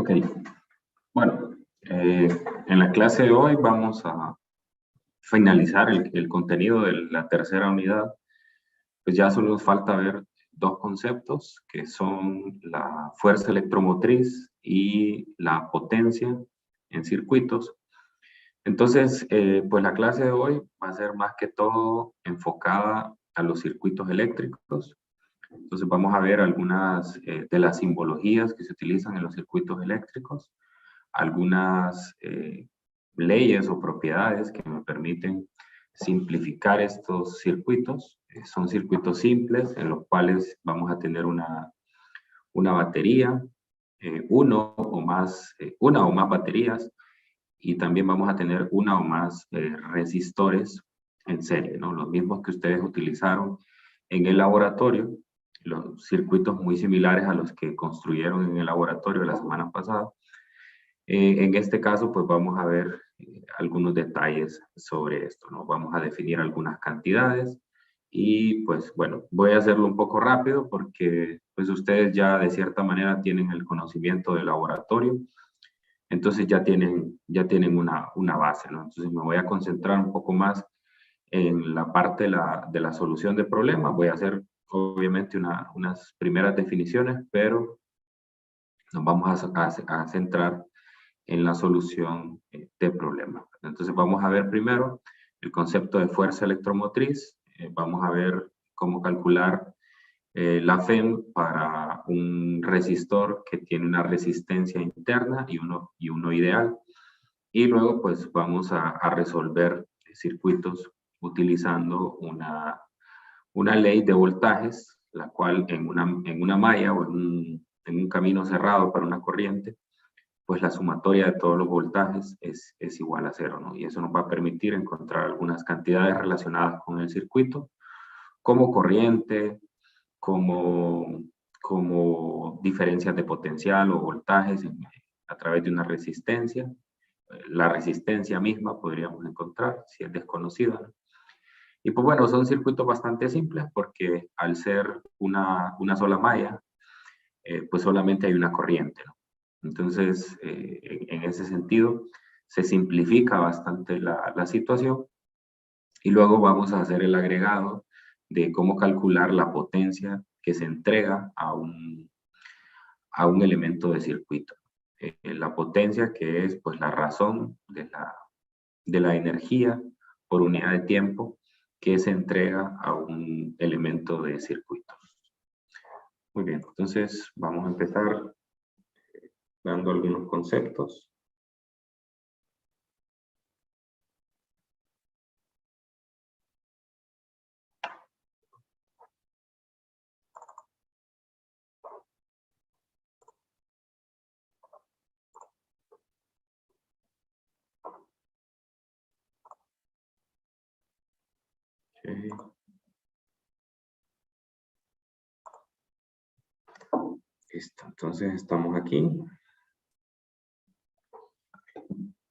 Ok, bueno, en la clase de hoy vamos a finalizar el contenido de la tercera unidad. Pues ya solo nos falta ver dos conceptos, que son la fuerza electromotriz y la potencia en circuitos. Entonces, pues la clase de hoy va a ser más que todo enfocada a los circuitos eléctricos. Entonces vamos a ver algunas de las simbologías que se utilizan en los circuitos eléctricos, algunas leyes o propiedades que me permiten simplificar estos circuitos. Son circuitos simples en los cuales vamos a tener una batería, una o más baterías, y también vamos a tener una o más resistores en serie, ¿no? Los mismos que ustedes utilizaron en el laboratorio, los circuitos muy similares a los que construyeron en el laboratorio la semana pasada. En este caso, pues vamos a ver algunos detalles sobre esto, ¿no? Vamos a definir algunas cantidades y pues bueno, voy a hacerlo un poco rápido porque pues ustedes ya de cierta manera tienen el conocimiento del laboratorio, entonces ya tienen una base, ¿no? Entonces me voy a concentrar un poco más en la parte de la solución de problemas. Voy a hacer obviamente unas primeras definiciones, pero nos vamos a centrar en la solución de problemas. Entonces vamos a ver primero el concepto de fuerza electromotriz. Vamos a ver cómo calcular la FEM para un resistor que tiene una resistencia interna y uno ideal. Y luego pues vamos a resolver circuitos utilizando una ley de voltajes, la cual en una malla o en un camino cerrado para una corriente, pues la sumatoria de todos los voltajes es igual a cero, ¿no? Y eso nos va a permitir encontrar algunas cantidades relacionadas con el circuito, como corriente, como diferencias de potencial o voltajes a través de una resistencia. La resistencia misma podríamos encontrar si es desconocida, ¿no? Y pues bueno, son circuitos bastante simples porque al ser una sola malla, pues solamente hay una corriente, ¿no? Entonces, en ese sentido, se simplifica bastante la situación y luego vamos a hacer el agregado de cómo calcular la potencia que se entrega a un elemento de circuito. La potencia que es pues la razón de la energía por unidad de tiempo que se entrega a un elemento de circuito. Muy bien, entonces vamos a empezar dando algunos conceptos. Okay. Listo, entonces estamos aquí.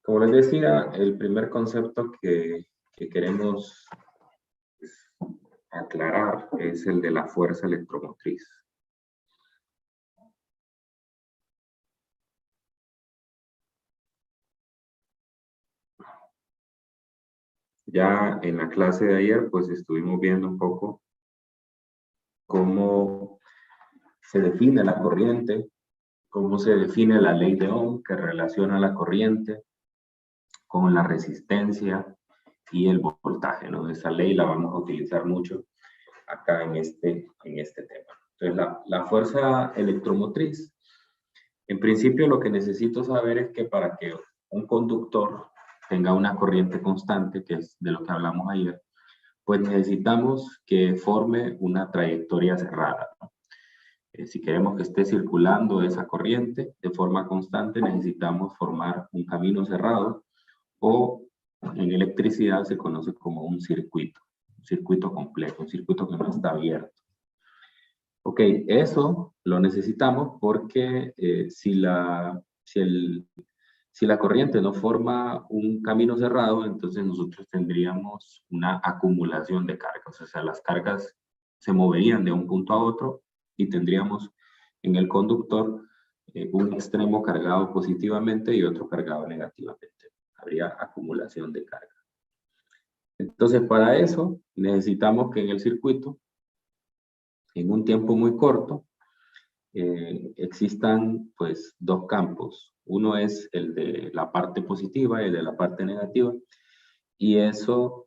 Como les decía, el primer concepto que queremos aclarar es el de la fuerza electromotriz. Ya en la clase de ayer, pues estuvimos viendo un poco cómo se define la corriente, cómo se define la ley de Ohm que relaciona la corriente con la resistencia y el voltaje, ¿no? Esa ley la vamos a utilizar mucho acá en este tema. Entonces, la fuerza electromotriz, en principio lo que necesito saber es que para que un conductor tenga una corriente constante, que es de lo que hablamos ayer, pues necesitamos que forme una trayectoria cerrada, ¿no? Si queremos que esté circulando esa corriente de forma constante, necesitamos formar un camino cerrado, o en electricidad se conoce como un circuito completo, un circuito que no está abierto. Ok, eso lo necesitamos porque si la corriente no forma un camino cerrado, entonces nosotros tendríamos una acumulación de cargas. O sea, las cargas se moverían de un punto a otro y tendríamos en el conductor un extremo cargado positivamente y otro cargado negativamente. Habría acumulación de carga. Entonces, para eso necesitamos que en el circuito, en un tiempo muy corto, existan pues dos campos. Uno es el de la parte positiva y el de la parte negativa, y eso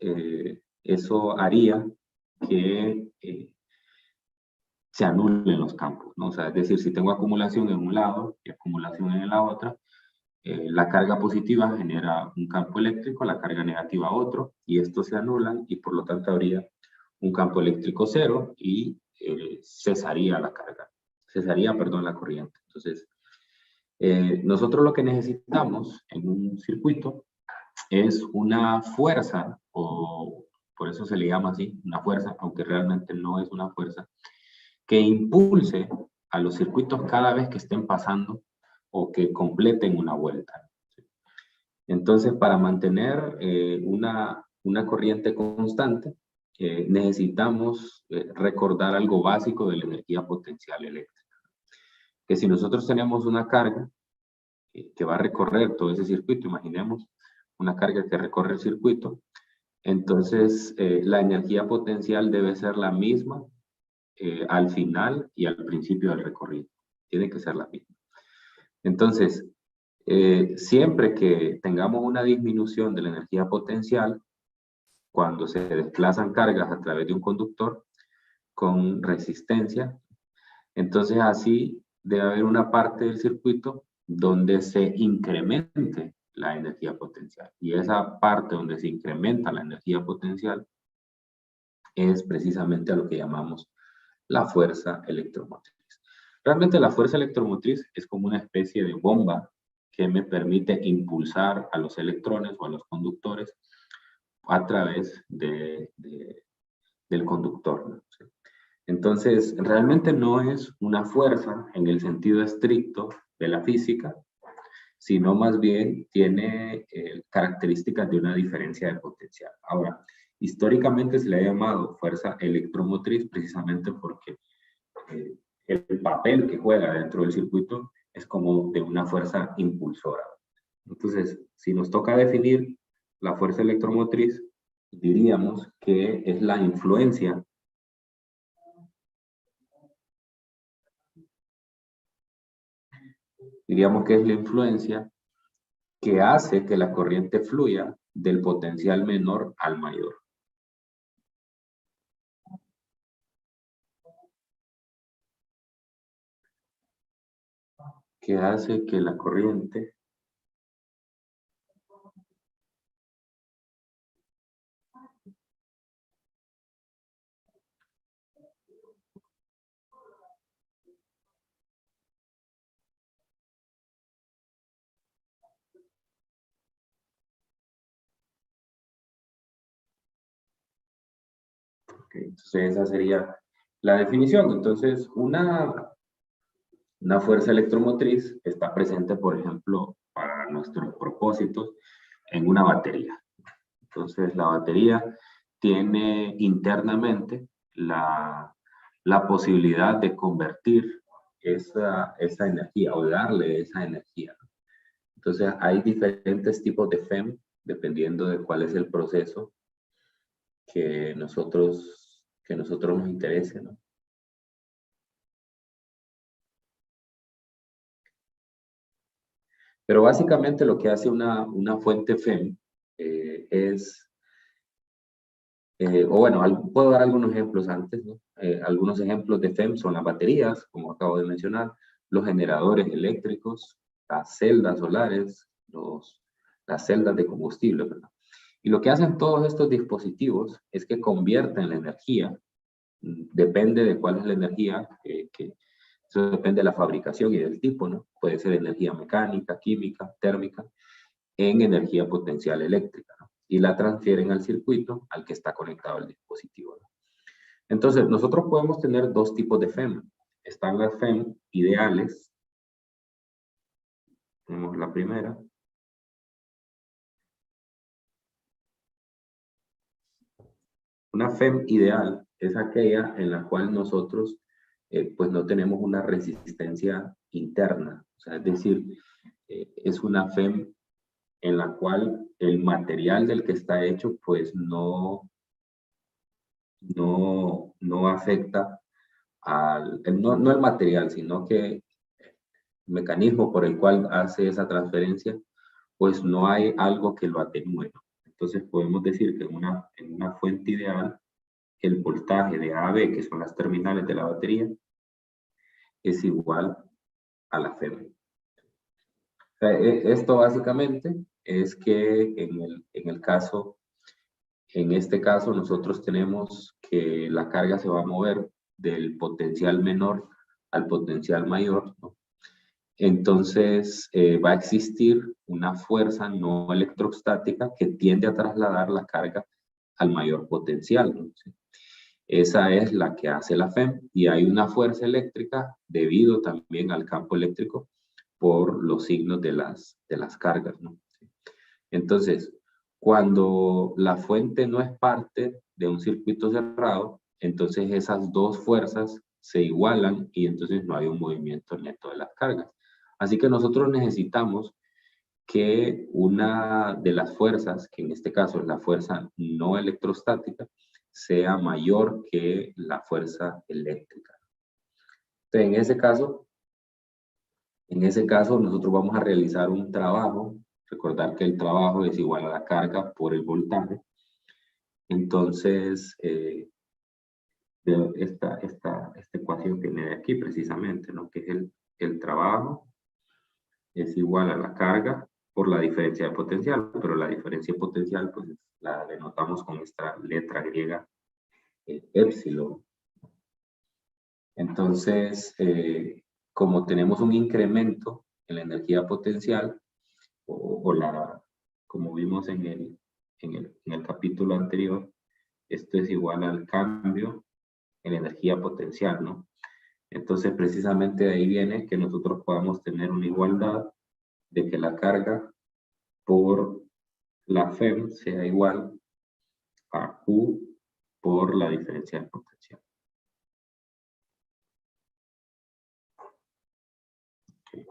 haría que se anulen los campos, ¿no? O sea, es decir, si tengo acumulación en un lado y acumulación en la otra, la carga positiva genera un campo eléctrico, la carga negativa otro, y estos se anulan y por lo tanto habría un campo eléctrico cero y cesaría la carga, cesaría, perdón, la corriente. Entonces, nosotros lo que necesitamos en un circuito es una fuerza, o por eso se le llama así, una fuerza, aunque realmente no es una fuerza, que impulse a los circuitos cada vez que estén pasando o que completen una vuelta. Entonces, para mantener una corriente constante, necesitamos recordar algo básico de la energía potencial eléctrica. Que si nosotros tenemos una carga que va a recorrer todo ese circuito, imaginemos una carga que recorre el circuito, entonces la energía potencial debe ser la misma al final y al principio del recorrido. Tiene que ser la misma. Entonces, siempre que tengamos una disminución de la energía potencial, cuando se desplazan cargas a través de un conductor con resistencia, entonces así debe haber una parte del circuito donde se incremente la energía potencial. Y esa parte donde se incrementa la energía potencial es precisamente a lo que llamamos la fuerza electromotriz. Realmente la fuerza electromotriz es como una especie de bomba que me permite impulsar a los electrones o a los conductores a través del conductor, ¿no? Entonces, realmente no es una fuerza en el sentido estricto de la física, sino más bien tiene características de una diferencia de potencial. Ahora, históricamente se le ha llamado fuerza electromotriz precisamente porque el papel que juega dentro del circuito es como de una fuerza impulsora. Entonces, si nos toca definir la fuerza electromotriz, diríamos que es la influencia que hace que la corriente fluya del potencial menor al mayor. Que hace que la corriente entonces esa sería la definición. Entonces, una fuerza electromotriz está presente, por ejemplo, para nuestros propósitos, en una batería. Entonces, la batería tiene internamente la posibilidad de convertir esa energía o darle esa energía. Entonces, hay diferentes tipos de FEM dependiendo de cuál es el proceso que nosotros nos interese, ¿no? Pero básicamente lo que hace una fuente FEM o bueno, puedo dar algunos ejemplos antes, ¿no? Algunos ejemplos de FEM son las baterías, como acabo de mencionar, los generadores eléctricos, las celdas solares, las celdas de combustible, ¿verdad? Y lo que hacen todos estos dispositivos es que convierten la energía, depende de cuál es la energía, eso depende de la fabricación y del tipo, ¿no? Puede ser energía mecánica, química, térmica, en energía potencial eléctrica, ¿no? Y la transfieren al circuito al que está conectado el dispositivo, ¿no? Entonces, nosotros podemos tener dos tipos de FEM. Están las FEM ideales. Tenemos la primera. Una FEM ideal es aquella en la cual nosotros pues no tenemos una resistencia interna. O sea, es decir, es una FEM en la cual el material del que está hecho, pues no afecta no el material, sino que el mecanismo por el cual hace esa transferencia, pues no hay algo que lo atenúe. Entonces podemos decir que en una fuente ideal, el voltaje de A a B, que son las terminales de la batería, es igual a la FEM. O sea, esto básicamente es que en este caso nosotros tenemos que la carga se va a mover del potencial menor al potencial mayor, ¿no? Entonces va a existir una fuerza no electrostática que tiende a trasladar la carga al mayor potencial, ¿no? Esa es la que hace la FEM, y hay una fuerza eléctrica debido también al campo eléctrico por los signos de las cargas, ¿no? Entonces, cuando la fuente no es parte de un circuito cerrado, entonces esas dos fuerzas se igualan y entonces no hay un movimiento neto de las cargas. Así que nosotros necesitamos que una de las fuerzas, que en este caso es la fuerza no electrostática, sea mayor que la fuerza eléctrica. Entonces, en ese caso nosotros vamos a realizar un trabajo. Recordar que el trabajo es igual a la carga por el voltaje. Entonces, esta ecuación viene de aquí precisamente, ¿no? Que es el trabajo es igual a la carga por la diferencia de potencial, pero la diferencia de potencial pues la denotamos con esta letra griega épsilon. Entonces, como tenemos un incremento en la energía potencial, como vimos en el capítulo anterior, esto es igual al cambio en energía potencial, ¿no? Entonces, precisamente de ahí viene que nosotros podamos tener una igualdad de que la carga por la FEM sea igual a Q por la diferencia de potencial. Okay.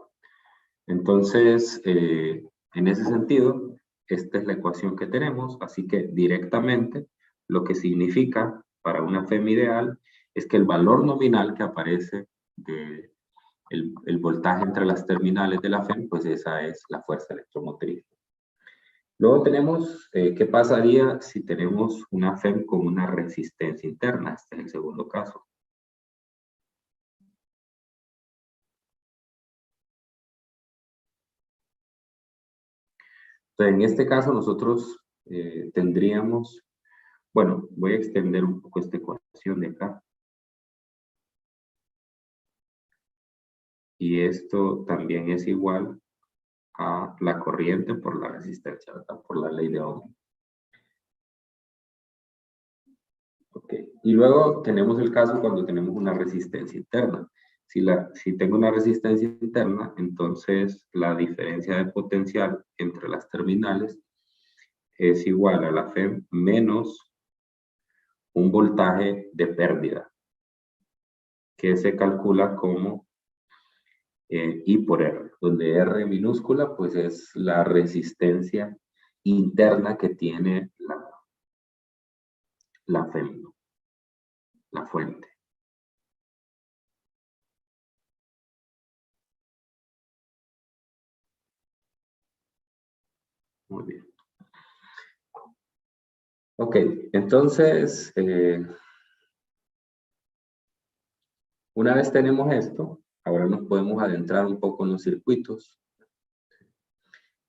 Entonces, en ese sentido, esta es la ecuación que tenemos, así que directamente lo que significa para una FEM ideal es que el valor nominal que aparece de el voltaje entre las terminales de la FEM, pues esa es la fuerza electromotriz. Luego tenemos, ¿qué pasaría si tenemos una FEM con una resistencia interna? Este es el segundo caso. Entonces, en este caso nosotros tendríamos, bueno, voy a extender un poco esta ecuación de acá. Y esto también es igual a la corriente por la resistencia, ¿verdad? Por la ley de Ohm. Okay. Y luego tenemos el caso cuando tenemos una resistencia interna. Si tengo una resistencia interna, entonces la diferencia de potencial entre las terminales es igual a la FEM menos un voltaje de pérdida, que se calcula como I por R, donde R minúscula pues es la resistencia interna que tiene la FEM, la fuente. Muy bien. Ok, entonces, una vez tenemos esto, ahora nos podemos adentrar un poco en los circuitos.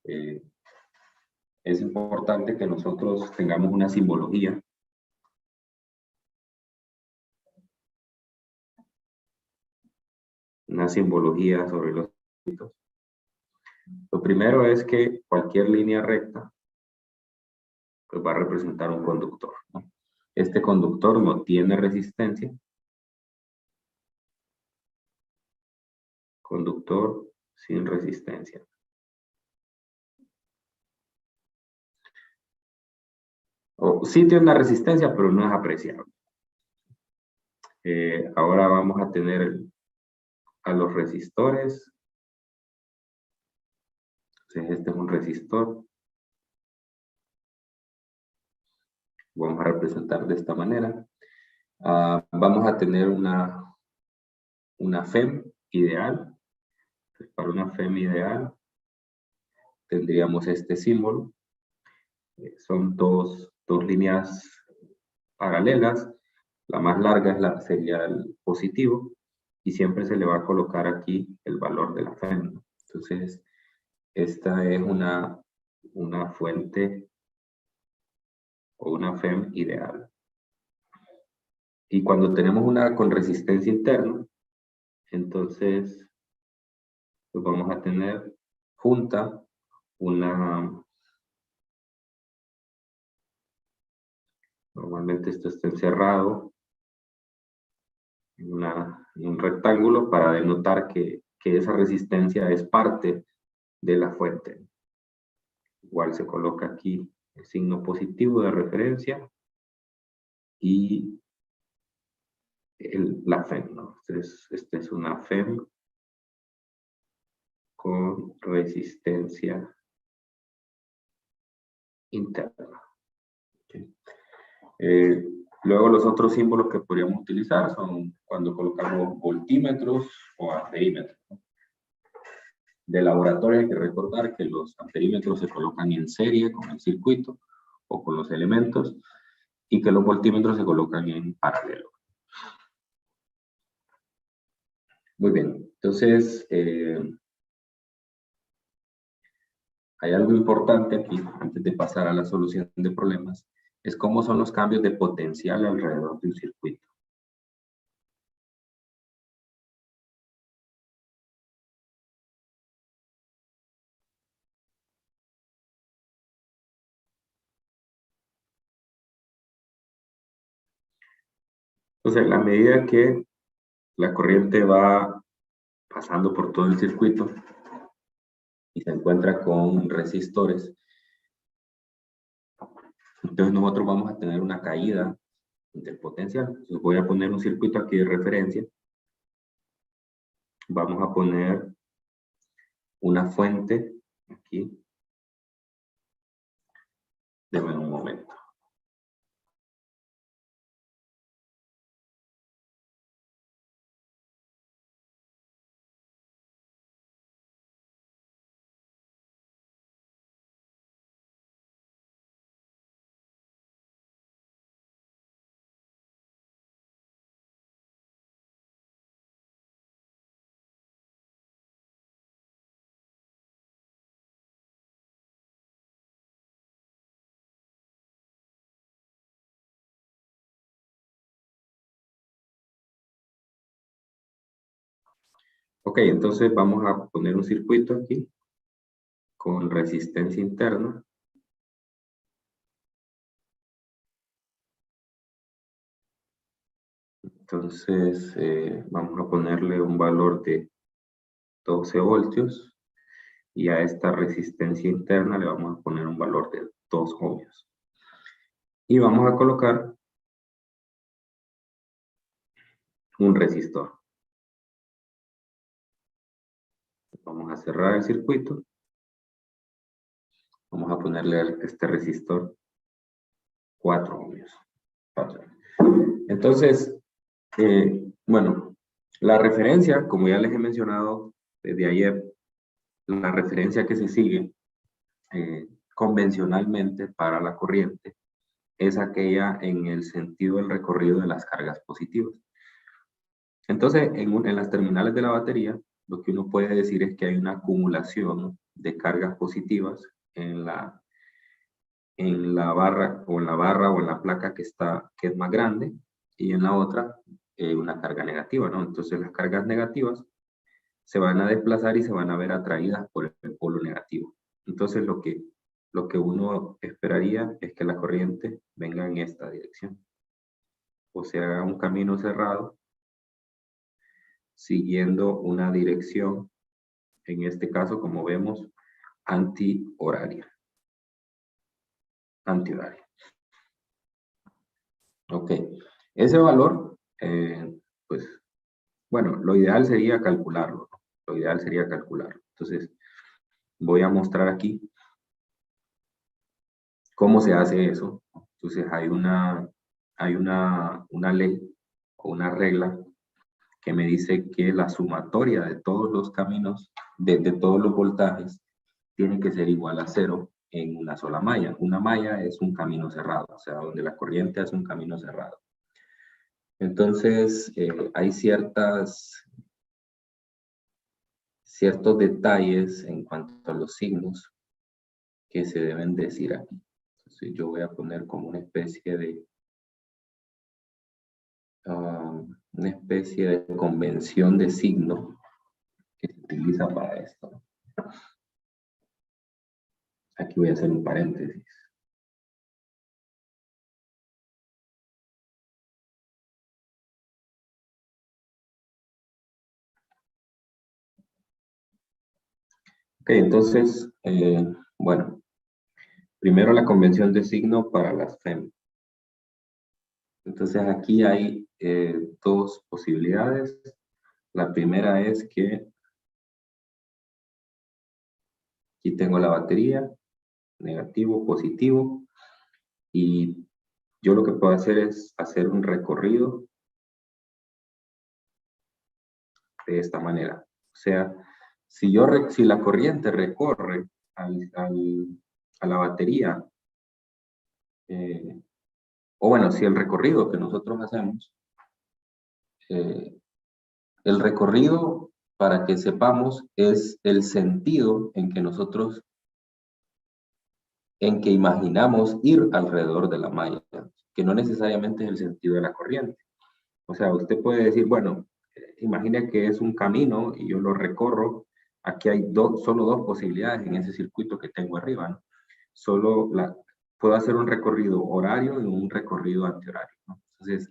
Es importante que nosotros tengamos una simbología. Una simbología sobre los circuitos. Lo primero es que cualquier línea recta pues va a representar un conductor, ¿no? Este conductor no tiene resistencia. Conductor sin resistencia. O sí tiene una resistencia, pero no es apreciable. Ahora vamos a tener a los resistores. Entonces, este es un resistor. Vamos a representar de esta manera. Vamos a tener una FEM ideal. Entonces, para una FEM ideal tendríamos este símbolo. Son dos líneas paralelas. La más larga sería el positivo y siempre se le va a colocar aquí el valor de la FEM. Entonces, esta es una fuente o una FEM ideal. Y cuando tenemos una con resistencia interna, entonces pues vamos a tener junta normalmente esto está encerrado en un rectángulo para denotar que esa resistencia es parte de la fuente. Igual se coloca aquí el signo positivo de referencia y la FEM, ¿no? Esta es una FEM con resistencia interna. Okay. Luego los otros símbolos que podríamos utilizar son cuando colocamos voltímetros o amperímetros, ¿no? De laboratorio hay que recordar que los amperímetros se colocan en serie con el circuito o con los elementos y que los voltímetros se colocan en paralelo. Muy bien, entonces hay algo importante aquí, antes de pasar a la solución de problemas, es cómo son los cambios de potencial alrededor de un circuito. Entonces, a medida que la corriente va pasando por todo el circuito y se encuentra con resistores, entonces nosotros vamos a tener una caída del potencial. Entonces voy a poner un circuito aquí de referencia. Vamos a poner una fuente aquí. Denme un momento. Ok, entonces vamos a poner un circuito aquí con resistencia interna. Entonces vamos a ponerle un valor de 12 voltios y a esta resistencia interna le vamos a poner un valor de 2 ohmios. Y vamos a colocar un resistor. Vamos a cerrar el circuito. Vamos a ponerle a este resistor 4 ohmios. 4. Entonces, bueno, la referencia, como ya les he mencionado desde ayer, la referencia que se sigue convencionalmente para la corriente es aquella en el sentido del recorrido de las cargas positivas. Entonces, en las terminales de la batería, lo que uno puede decir es que hay una acumulación de cargas positivas en la barra o en la placa que es más grande, y en la otra una carga negativa, ¿no? Entonces las cargas negativas se van a desplazar y se van a ver atraídas por el polo negativo. Entonces lo que uno esperaría es que la corriente venga en esta dirección, o se haga un camino cerrado siguiendo una dirección, en este caso, como vemos, antihoraria. Ok, ese valor pues, bueno, lo ideal sería calcularlo, ¿no? Lo ideal sería calcularlo. Entonces, voy a mostrar aquí cómo se hace eso. Entonces, hay una ley o una regla que me dice que la sumatoria de todos los caminos, de todos los voltajes, tiene que ser igual a 0 en una sola malla. Una malla es un camino cerrado, o sea, donde la corriente es un camino cerrado. Entonces, hay ciertos detalles en cuanto a los signos que se deben decir aquí. Entonces, yo voy a poner como una especie de convención de signo que se utiliza para esto. Aquí voy a hacer un paréntesis. Ok, entonces, bueno, primero la convención de signo para las FEM. Entonces aquí hay dos posibilidades. La primera es que aquí tengo la batería, negativo, positivo, y yo lo que puedo hacer es hacer un recorrido de esta manera. O sea, si la corriente recorre a la batería, o bueno, si el recorrido que nosotros hacemos, el recorrido, para que sepamos, es el sentido en que imaginamos ir alrededor de la malla, que no necesariamente es el sentido de la corriente. O sea, usted puede decir, bueno, imagine que es un camino y yo lo recorro. Aquí hay solo dos posibilidades en ese circuito que tengo arriba, ¿no? Puedo hacer un recorrido horario y un recorrido antihorario, ¿no? Entonces,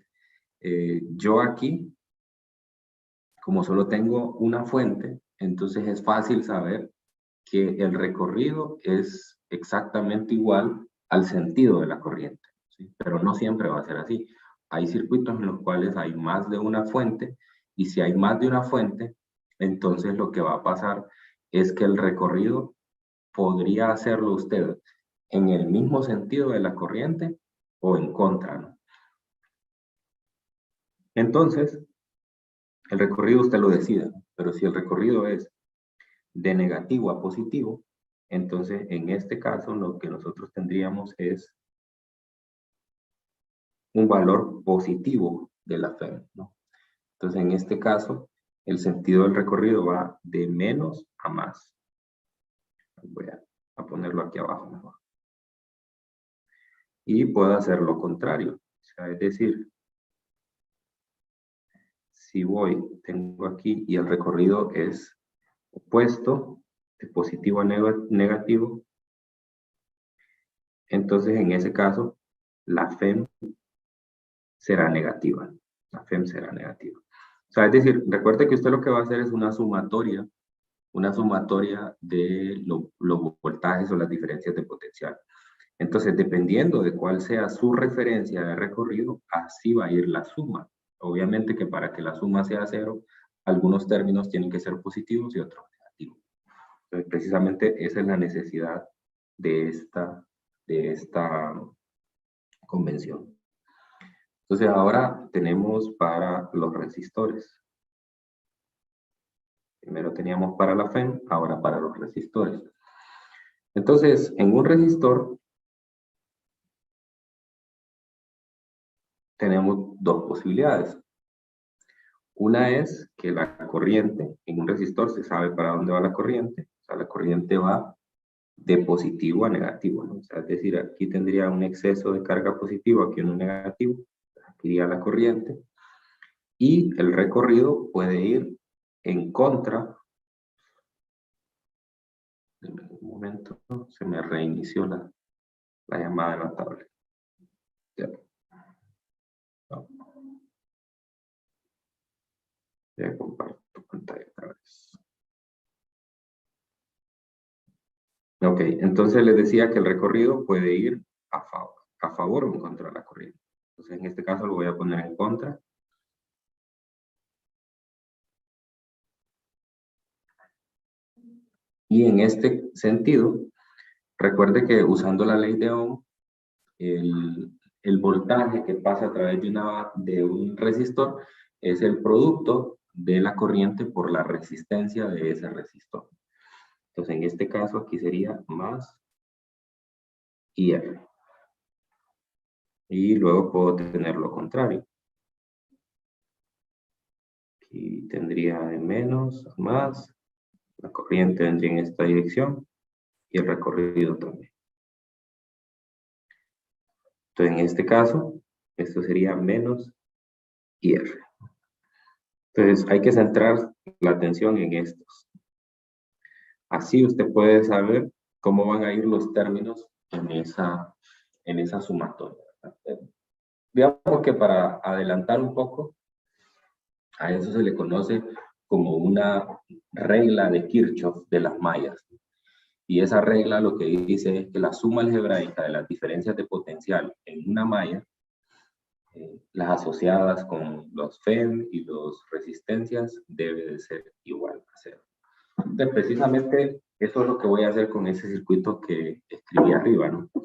yo aquí, como solo tengo una fuente, entonces es fácil saber que el recorrido es exactamente igual al sentido de la corriente, ¿sí? Pero no siempre va a ser así. Hay circuitos en los cuales hay más de una fuente, y si hay más de una fuente, entonces lo que va a pasar es que el recorrido podría hacerlo usted en el mismo sentido de la corriente o en contra, ¿no? Entonces, el recorrido usted lo decide, pero si el recorrido es de negativo a positivo, entonces en este caso lo que nosotros tendríamos es un valor positivo de la FEM, ¿no? Entonces en este caso el sentido del recorrido va de menos a más. Voy a ponerlo aquí abajo mejor. Y puedo hacer lo contrario, o sea, es decir, si tengo aquí y el recorrido es opuesto, de positivo a negativo, entonces en ese caso la FEM será negativa. La FEM será negativa. O sea, es decir, recuerde que usted lo que va a hacer es una sumatoria de los voltajes o las diferencias de potencial. Entonces, dependiendo de cuál sea su referencia de recorrido, así va a ir la suma. Obviamente que para que la suma sea cero, algunos términos tienen que ser positivos y otros negativos. Entonces, precisamente esa es la necesidad de esta convención. Entonces, ahora tenemos para los resistores. Primero teníamos para la FEM, ahora para los resistores. Entonces, en un resistor tenemos dos posibilidades. Una es que la corriente, en un resistor se sabe para dónde va la corriente, o sea, la corriente va de positivo a negativo, ¿no? O sea, es decir, aquí tendría un exceso de carga positiva, aquí uno negativo, aquí iría la corriente, y el recorrido puede ir en contra. En un momento se me reinició la llamada en la tablet. Ya. No. Ya comparto pantalla otra vez. Ok, entonces les decía que el recorrido puede ir a favor o en contra de la corriente. Entonces en este caso lo voy a poner en contra. Y en este sentido, recuerde que usando la ley de Ohm, el voltaje que pasa a través de un resistor es el producto de la corriente por la resistencia de ese resistor. Entonces, en este caso, aquí sería más IR. Y luego puedo tener lo contrario. Aquí tendría de menos a más. La corriente vendría en esta dirección y el recorrido también. Entonces, en este caso, esto sería menos IR. Entonces, hay que centrar la atención en estos. Así usted puede saber cómo van a ir los términos en esa sumatoria. Digamos que para adelantar un poco, a eso se le conoce como una regla de Kirchhoff de las mallas. Y esa regla lo que dice es que la suma algebraica de las diferencias de potencial en una malla, las asociadas con los FEM y las resistencias, debe de ser igual a cero. Entonces, precisamente eso es lo que voy a hacer con ese circuito que escribí arriba, ¿no? O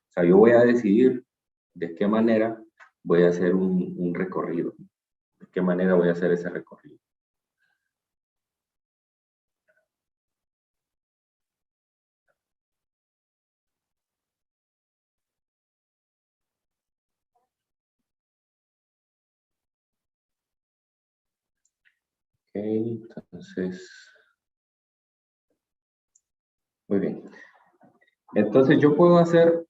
sea, yo voy a decidir de qué manera voy a hacer un recorrido, de qué manera voy a hacer ese recorrido. Ok, entonces, muy bien. Entonces yo puedo hacer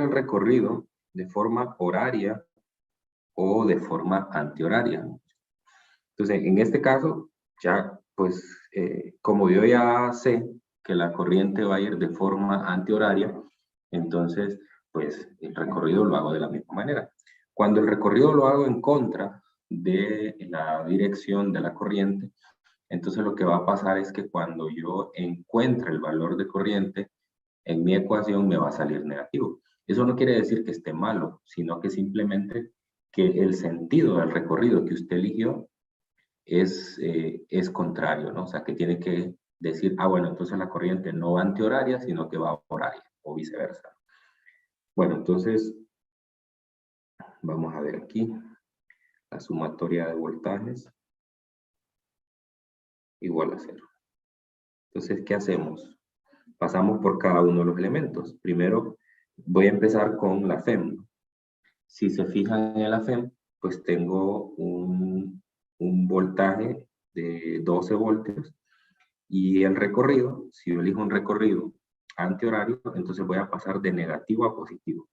el recorrido de forma horaria o de forma antihoraria. Entonces, en este caso, ya, pues, como yo ya sé que la corriente va a ir de forma antihoraria, entonces, pues, el recorrido lo hago de la misma manera. Cuando el recorrido lo hago en contra de la dirección de la corriente, entonces lo que va a pasar es que cuando yo encuentre el valor de corriente, en mi ecuación me va a salir negativo. Eso no quiere decir que esté malo, sino que simplemente que el sentido del recorrido que usted eligió es contrario, ¿no? O sea, que tiene que decir, ah, bueno, entonces la corriente no va antihoraria, sino que va horaria, o viceversa. Bueno, entonces, vamos a ver aquí, la sumatoria de voltajes igual a cero. Entonces, ¿qué hacemos? Pasamos por cada uno de los elementos. Primero, voy a empezar con la FEM. Si se fijan en la FEM, pues tengo un voltaje de 12 voltios y el recorrido, si yo elijo un recorrido antihorario, entonces voy a pasar de negativo a positivo.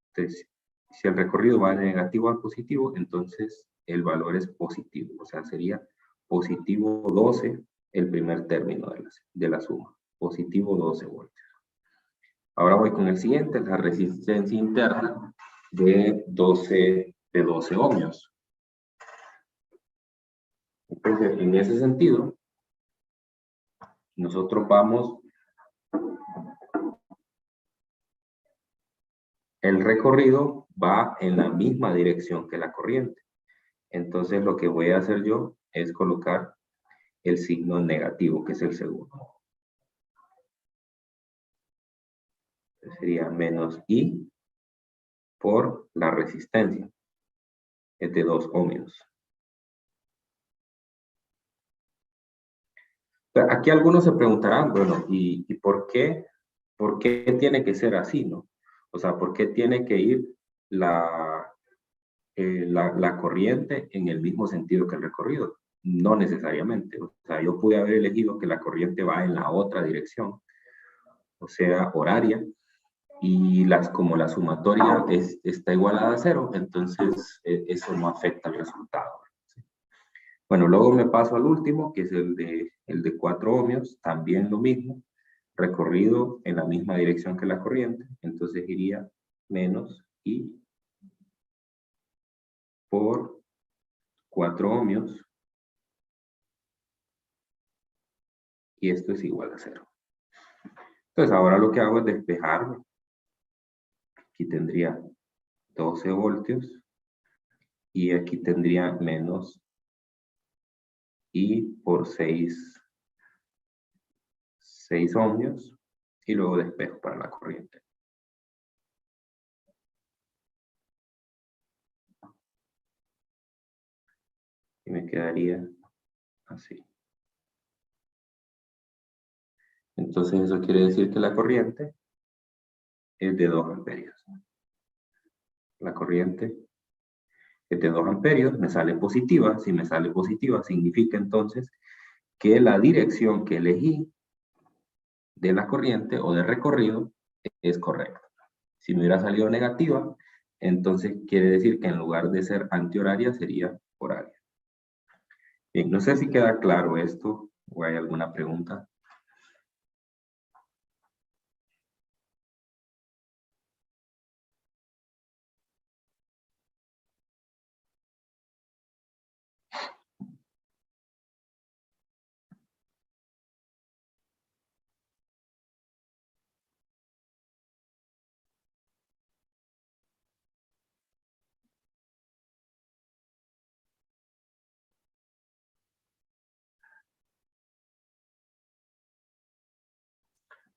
Entonces, si el recorrido va de negativo a positivo, entonces el valor es positivo, o sea, sería positivo 12 el primer término de la suma, positivo 12 voltios. Ahora voy con el siguiente, la resistencia interna de 12 ohmios. Entonces, en ese sentido, nosotros vamos, el recorrido va en la misma dirección que la corriente. Entonces, lo que voy a hacer yo es colocar el signo negativo, que es el segundo. Sería menos I por la resistencia, es de 2 ohmios. Aquí algunos se preguntarán, bueno, ¿y por qué tiene que ser así, no? O sea, ¿por qué tiene que ir la corriente en el mismo sentido que el recorrido? No necesariamente. O sea, yo pude haber elegido que la corriente va en la otra dirección, o sea, horaria, y como la sumatoria está igualada a cero, entonces eso no afecta al resultado. Bueno, luego me paso al último, que es el de 4 ohmios, también lo mismo, recorrido en la misma dirección que la corriente, entonces iría menos I por 4 ohmios, y esto es igual a cero. Entonces ahora lo que hago es despejarme. Aquí tendría 12 voltios, y aquí tendría menos I por 6 6 ohmios y luego despejo para la corriente. Y me quedaría así. Entonces eso quiere decir que la corriente es de 2 amperios. La corriente es de 2 amperios, me sale positiva. Si me sale positiva, significa entonces que la dirección que elegí de la corriente o de recorrido es correcta. Si me hubiera salido negativa, entonces quiere decir que en lugar de ser antihoraria sería horaria. Bien, no sé si queda claro esto o hay alguna pregunta.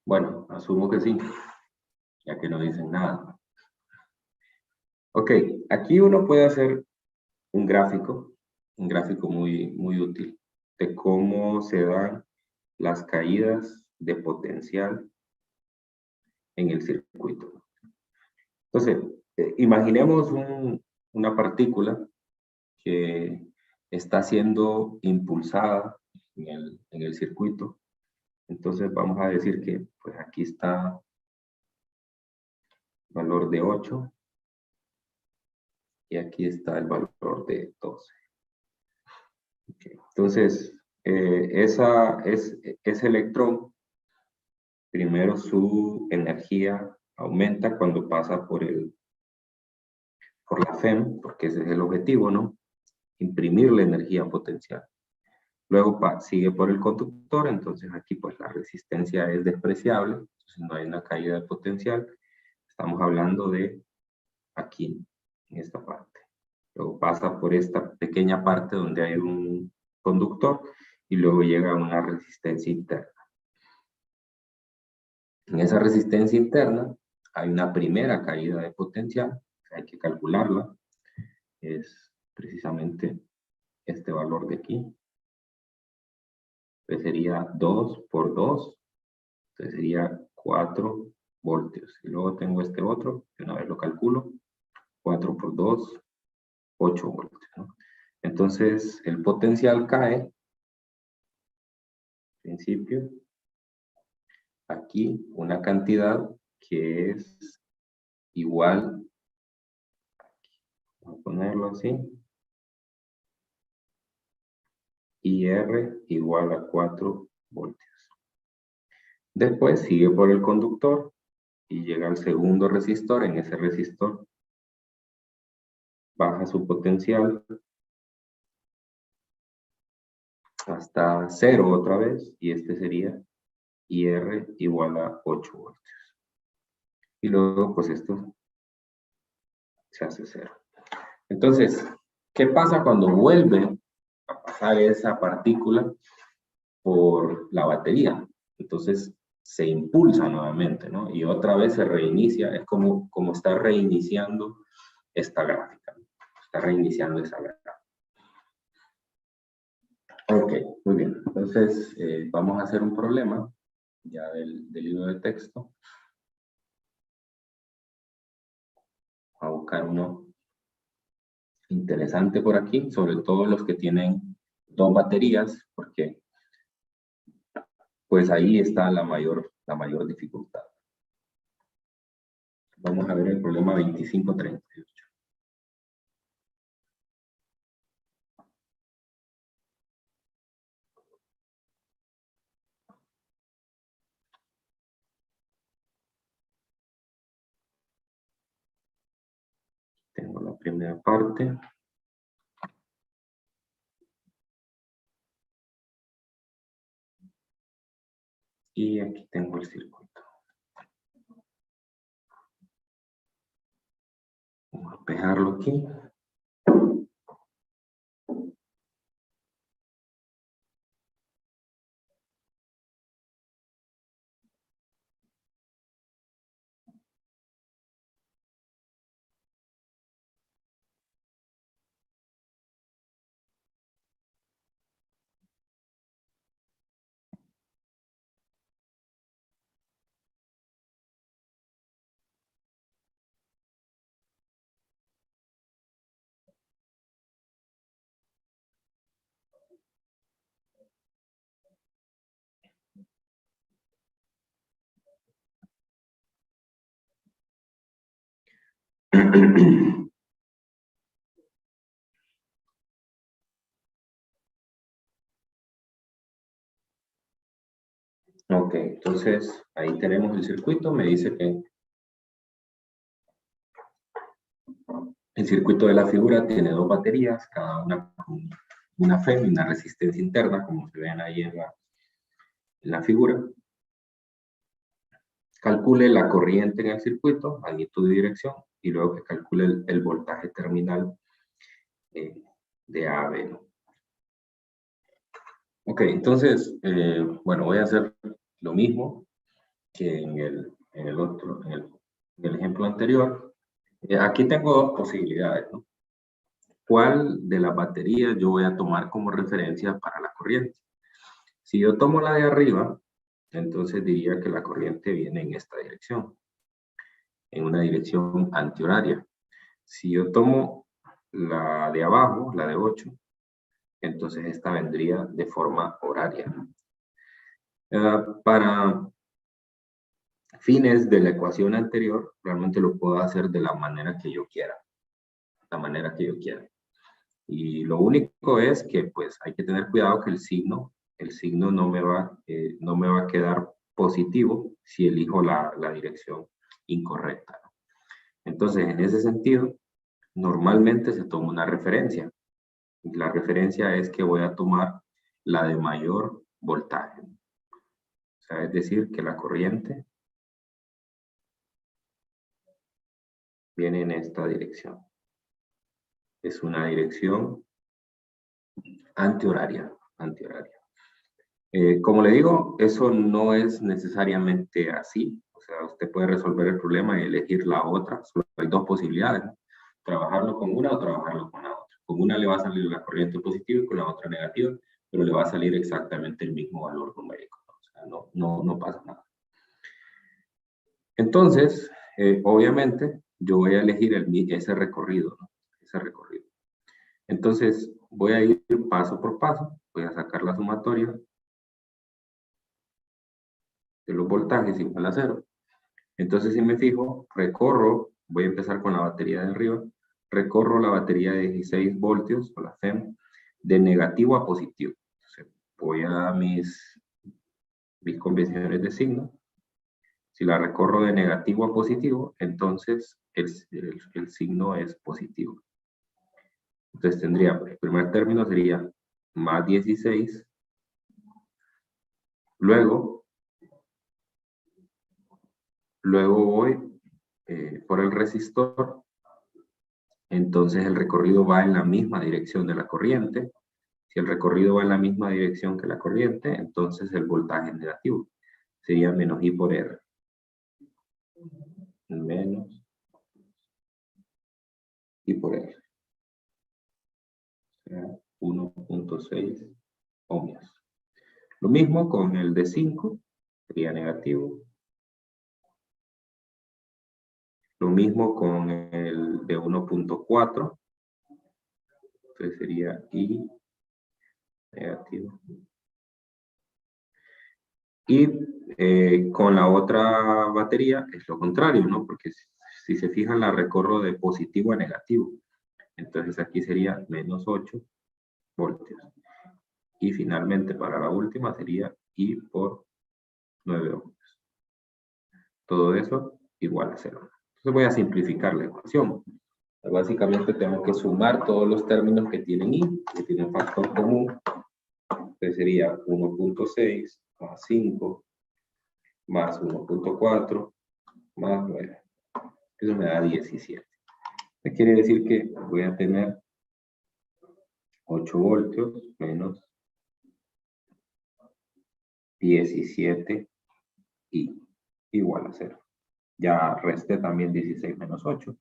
Bueno, asumo que sí, ya que no dicen nada. Ok, aquí uno puede hacer un gráfico muy útil de cómo se dan las caídas de potencial en el circuito. Entonces, imaginemos una partícula que está siendo impulsada en el circuito. Entonces vamos a decir que pues aquí está el valor de 8 y aquí está el valor de 12. Okay. Entonces, ese electrón, primero su energía aumenta cuando pasa por la FEM, porque ese es el objetivo, ¿no? Imprimir la energía potencial. Luego sigue por el conductor, entonces aquí pues la resistencia es despreciable, entonces no hay una caída de potencial. Estamos hablando de aquí, en esta parte. Luego pasa por esta pequeña parte donde hay un conductor y luego llega a una resistencia interna. En esa resistencia interna hay una primera caída de potencial, hay que calcularla, es precisamente este valor de aquí, que sería 2 por 2, entonces sería 4 voltios. Y luego tengo este otro, que una vez lo calculo, 4 por 2, 8 voltios, ¿no? Entonces el potencial cae, en principio, aquí una cantidad que es igual, vamos a ponerlo así, IR igual a 4 voltios. Después sigue por el conductor y llega al segundo resistor. En ese resistor baja su potencial hasta 0 otra vez y este sería IR igual a 8 voltios. Y luego pues esto se hace 0. Entonces, ¿qué pasa cuando vuelve a pasar esa partícula por la batería? Entonces se impulsa nuevamente, ¿no? Y otra vez se reinicia, es como está reiniciando esta gráfica, está reiniciando esa gráfica. Ok, muy bien. Entonces vamos a hacer un problema ya del libro de texto. A buscar uno interesante por aquí, sobre todo los que tienen 2 baterías, porque pues ahí está la mayor dificultad. Vamos a ver el problema 2538. Tengo la primera parte. Y aquí tengo el circuito. Vamos a pegarlo aquí. Ok, entonces ahí tenemos el circuito. Me dice que el circuito de la figura tiene dos baterías, cada una con una FEM y una resistencia interna, como se ven ahí en la figura. Calcule la corriente en el circuito, magnitud y dirección, y luego que calcule el voltaje terminal de A a B, ¿no? Ok, entonces, bueno, voy a hacer lo mismo que en el ejemplo anterior. Aquí tengo dos posibilidades, ¿no? ¿Cuál de las baterías yo voy a tomar como referencia para la corriente? Si yo tomo la de arriba, entonces diría que la corriente viene en esta dirección, en una dirección antihoraria. Si yo tomo la de abajo, la de 8, entonces esta vendría de forma horaria. Para fines de la ecuación anterior, realmente lo puedo hacer de la manera que yo quiera. Y lo único es que pues hay que tener cuidado que el signo no me va a quedar positivo si elijo la dirección incorrecta. Entonces, en ese sentido, normalmente se toma una referencia. La referencia es que voy a tomar la de mayor voltaje. O sea, es decir, que la corriente viene en esta dirección. Es una dirección antihoraria. Como le digo, eso no es necesariamente así. O sea, usted puede resolver el problema y elegir la otra. Solo hay dos posibilidades, ¿no? Trabajarlo con una o trabajarlo con la otra. Con una le va a salir la corriente positiva y con la otra negativa, pero le va a salir exactamente el mismo valor numérico. O sea, no pasa nada. Entonces, obviamente, yo voy a elegir ese recorrido, ¿no? Ese recorrido. Entonces, voy a ir paso por paso. Voy a sacar la sumatoria de los voltajes igual a 0. Entonces, si me fijo, voy a empezar con la batería de arriba, recorro la batería de 16 voltios, o la FEM, de negativo a positivo. Entonces, voy a mis convenciones de signo. Si la recorro de negativo a positivo, entonces el signo es positivo. Entonces tendría, el primer término sería más 16, luego voy por el resistor, entonces el recorrido va en la misma dirección de la corriente. Si el recorrido va en la misma dirección que la corriente, entonces el voltaje es negativo. Sería menos I por R. Menos I por R. O sea, 1.6 ohmios. Lo mismo con el de 5, sería negativo. Lo mismo con el de 1.4, entonces sería I negativo. Y con la otra batería es lo contrario, ¿no? Porque si se fijan, la recorro de positivo a negativo. Entonces aquí sería menos 8 voltios. Y finalmente para la última sería I por 9 ohmios. Todo eso igual a 0. Entonces voy a simplificar la ecuación. Básicamente tengo que sumar todos los términos que tienen I, que tienen factor común. Entonces sería 1.6 más 5 más 1.4 más 9. Eso me da 17. Esto quiere decir que voy a tener 8 voltios menos 17 I igual a 0. Ya resté también 16 menos 8.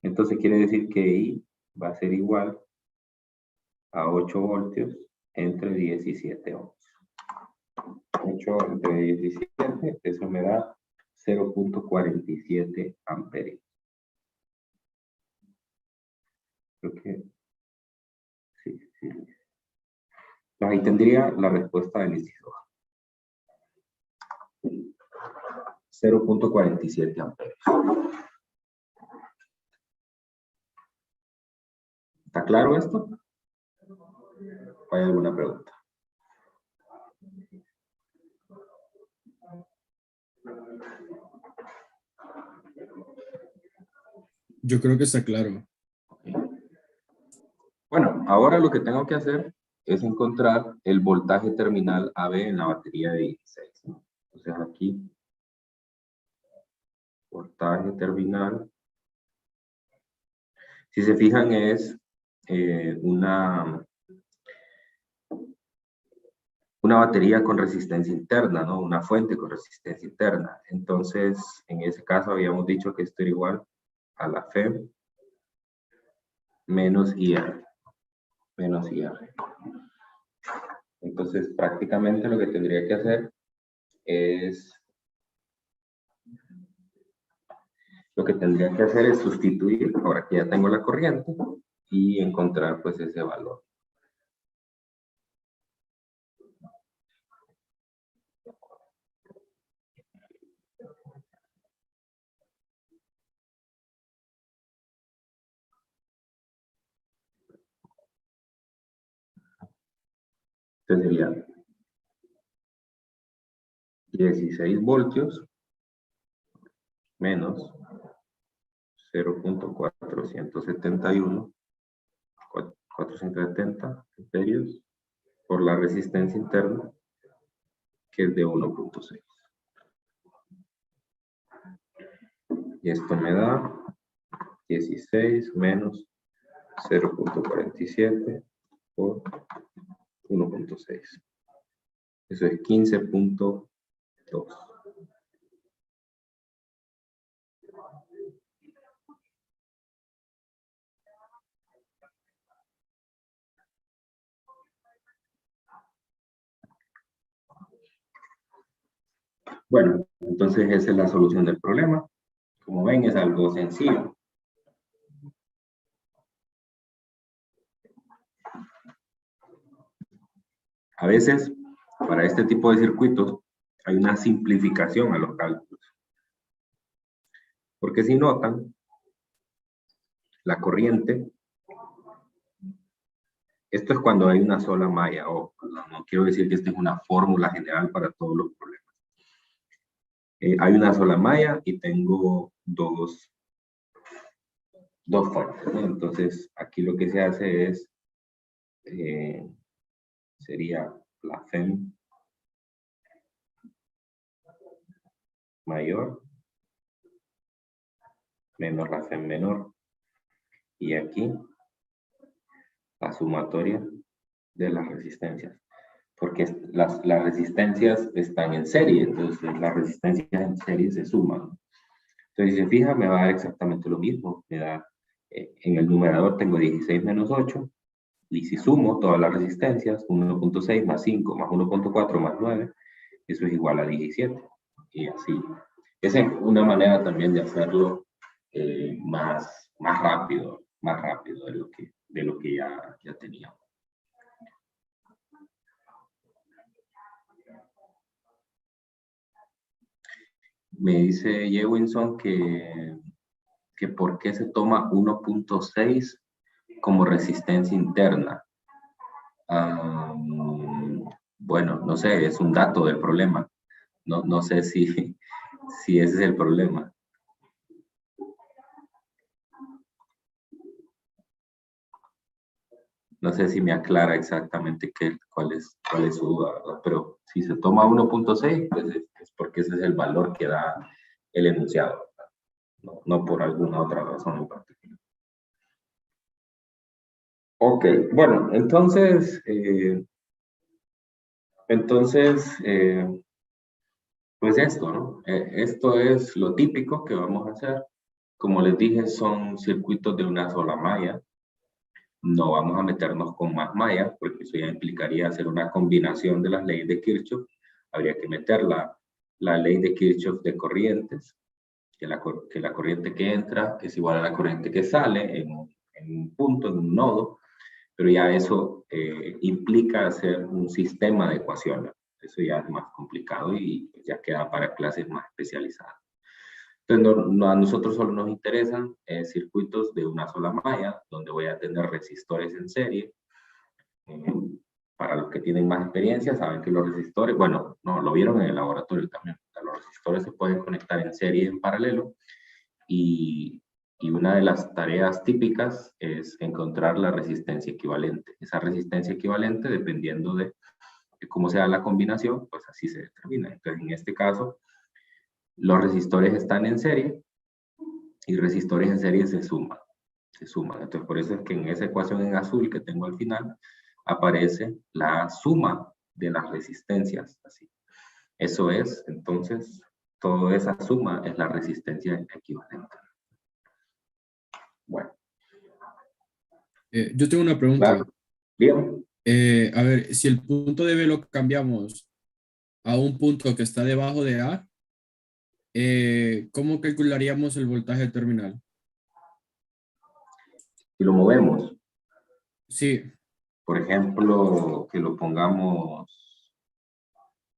Entonces quiere decir que I va a ser igual a 8 voltios entre 17 ohms. 8 entre 17, eso me da 0.47 amperios. Creo que sí. Ahí tendría la respuesta del inciso A. 0.47 amperios. claro esto? ¿Hay alguna pregunta? Yo creo que está claro. Okay. Bueno, ahora lo que tengo que hacer es encontrar el voltaje terminal AB en la batería de 16. Entonces aquí, voltaje terminal. Si se fijan es una batería con resistencia interna, ¿no? Una fuente con resistencia interna. Entonces, en ese caso habíamos dicho que esto era igual a la FEM menos IR. Menos IR. Entonces, prácticamente lo que tendría que hacer es... Lo que tendría que hacer es sustituir, ahora que ya tengo la corriente, y encontrar pues ese valor. Entonces sería 16 voltios menos 0.471 470 amperios por la resistencia interna, que es de 1.6. Y esto me da 16 menos 0.47 por 1.6. Eso es 15.2. Bueno, entonces esa es la solución del problema. Como ven, es algo sencillo. A veces, para este tipo de circuitos, hay una simplificación a los cálculos. Porque si notan, la corriente, esto es cuando hay una sola malla, o no quiero decir que esta es una fórmula general para todos los problemas. Hay una sola malla y tengo dos fuentes, ¿no? Entonces, aquí lo que se hace es, sería la FEM mayor menos la FEM menor. Y aquí, la sumatoria de las resistencias. Porque las resistencias están en serie, entonces las resistencias en serie se suman. Entonces, si se fija, me va a dar exactamente lo mismo. Me da, en el numerador tengo 16 menos 8, y si sumo todas las resistencias, 1.6 más 5 más 1.4 más 9, eso es igual a 17. Y así. Esa es una manera también de hacerlo más rápido de lo que ya teníamos. Me dice Jewinson que por qué se toma 1.6 como resistencia interna. Bueno, no sé, es un dato del problema. No sé si ese es el problema. No sé si me aclara exactamente cuál es su duda, ¿verdad? Pero si se toma 1.6, pues es porque ese es el valor que da el enunciado, no por alguna otra razón en particular. Ok, bueno, entonces, pues esto, ¿no? Esto es lo típico que vamos a hacer. Como les dije, son circuitos de una sola malla. No vamos a meternos con más mallas, porque eso ya implicaría hacer una combinación de las leyes de Kirchhoff. Habría que meter la ley de Kirchhoff de corrientes, que la corriente que entra es igual a la corriente que sale en un punto, en un nodo, pero ya eso implica hacer un sistema de ecuaciones. Eso ya es más complicado y ya queda para clases más especializadas. Entonces, a nosotros solo nos interesan circuitos de una sola malla, donde voy a tener resistores en serie. Eh, para los que tienen más experiencia, saben que los resistores, bueno, no, lo vieron en el laboratorio también. O sea, los resistores se pueden conectar en serie y en paralelo. Y una de las tareas típicas es encontrar la resistencia equivalente. Esa resistencia equivalente, dependiendo de cómo sea la combinación, pues así se determina. Entonces, en este caso, los resistores están en serie y resistores en serie se suman. Se suman. Entonces, por eso es que en esa ecuación en azul que tengo al final, aparece la suma de las resistencias. Así. Eso es, entonces, toda esa suma es la resistencia equivalente. Bueno. Yo tengo una pregunta. Claro. Bien. A ver, si el punto de B lo cambiamos a un punto que está debajo de A, ¿cómo calcularíamos el voltaje terminal? Si lo movemos, Sí, por ejemplo, que lo pongamos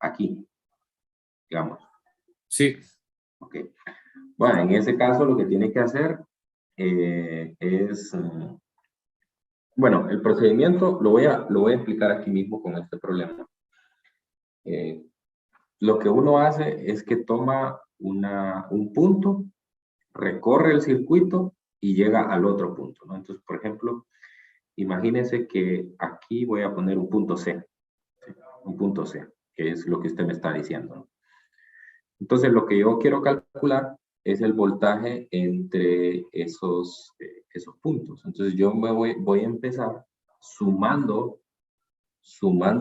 aquí, digamos. sí. Ok. Bueno, en ese caso lo que tiene que hacer es... bueno, el procedimiento lo voy a explicar aquí mismo con este problema. Lo que uno hace es que toma un punto, recorre el circuito y llega al otro punto, ¿no? Entonces, por ejemplo, imagínense que aquí voy a poner un punto C, que es lo que usted me está diciendo, ¿no? Entonces, lo que yo quiero calcular es el voltaje entre esos puntos. Entonces, yo voy a empezar sumando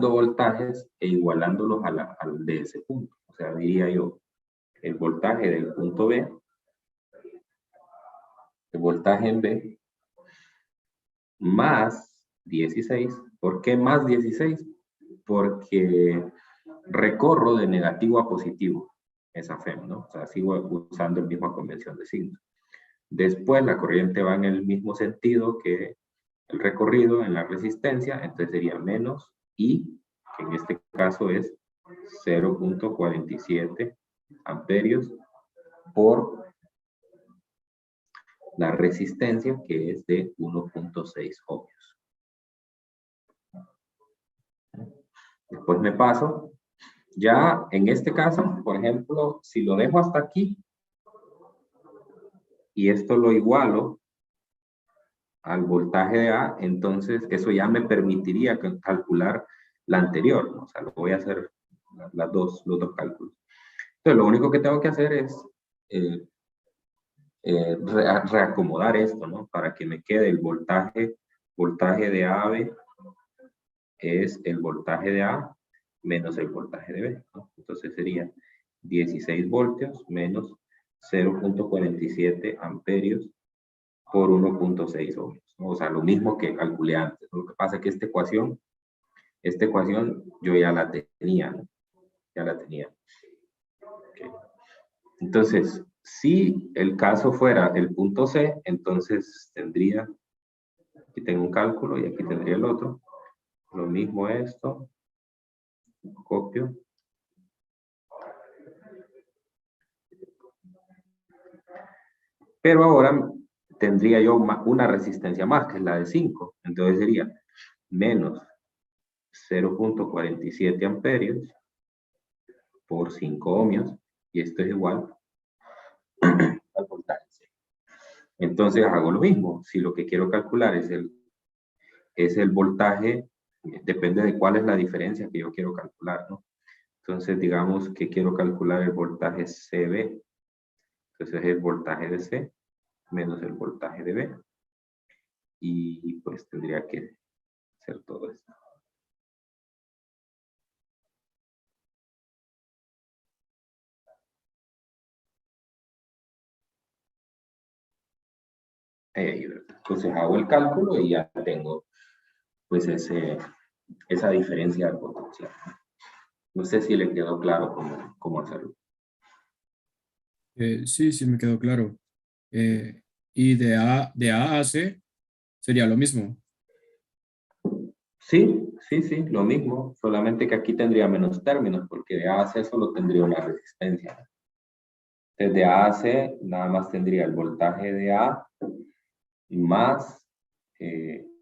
voltajes e igualándolos al de ese punto. O sea, diría yo, el voltaje del punto B, el voltaje en B, más 16. ¿Por qué más 16? Porque recorro de negativo a positivo esa FEM, ¿no? O sea, sigo usando la misma convención de signos. Después la corriente va en el mismo sentido que el recorrido en la resistencia, entonces sería menos I, que en este caso es 0.47 amperios por la resistencia, que es de 1.6 ohmios. Después me paso. Ya en este caso, por ejemplo, si lo dejo hasta aquí y esto lo igualo al voltaje de A, entonces eso ya me permitiría calcular la anterior, ¿no? O sea, lo voy a hacer los dos cálculos. Entonces, lo único que tengo que hacer es reacomodar esto, ¿no? Para que me quede el voltaje de AB es el voltaje de A menos el voltaje de B, ¿no? Entonces sería 16 voltios menos 0.47 amperios por 1.6 ohmios, ¿no? O sea, lo mismo que calculé antes, ¿no? Lo que pasa es que esta ecuación yo ya la tenía, ¿no? Ya la tenía. Okay. Entonces, si el caso fuera el punto C, entonces tendría, aquí tengo un cálculo y aquí tendría el otro, lo mismo esto, copio. Pero ahora tendría yo una resistencia más, que es la de 5. Entonces sería menos 0.47 amperios por 5 ohmios. Y esto es igual al voltaje. Entonces hago lo mismo. Si lo que quiero calcular es el voltaje, depende de cuál es la diferencia que yo quiero calcular, ¿no? Entonces digamos que quiero calcular el voltaje CB. Entonces es el voltaje de C menos el voltaje de B. Y pues tendría que hacer todo esto. Entonces hago el cálculo y ya tengo pues esa diferencia de potencial. No sé si le quedó claro cómo hacerlo. Sí, sí, me quedó claro. Y de A a C sería lo mismo. Sí, sí, sí, lo mismo, solamente que aquí tendría menos términos, porque de A a C solo tendría una resistencia. Entonces de A a C nada más tendría el voltaje de A más,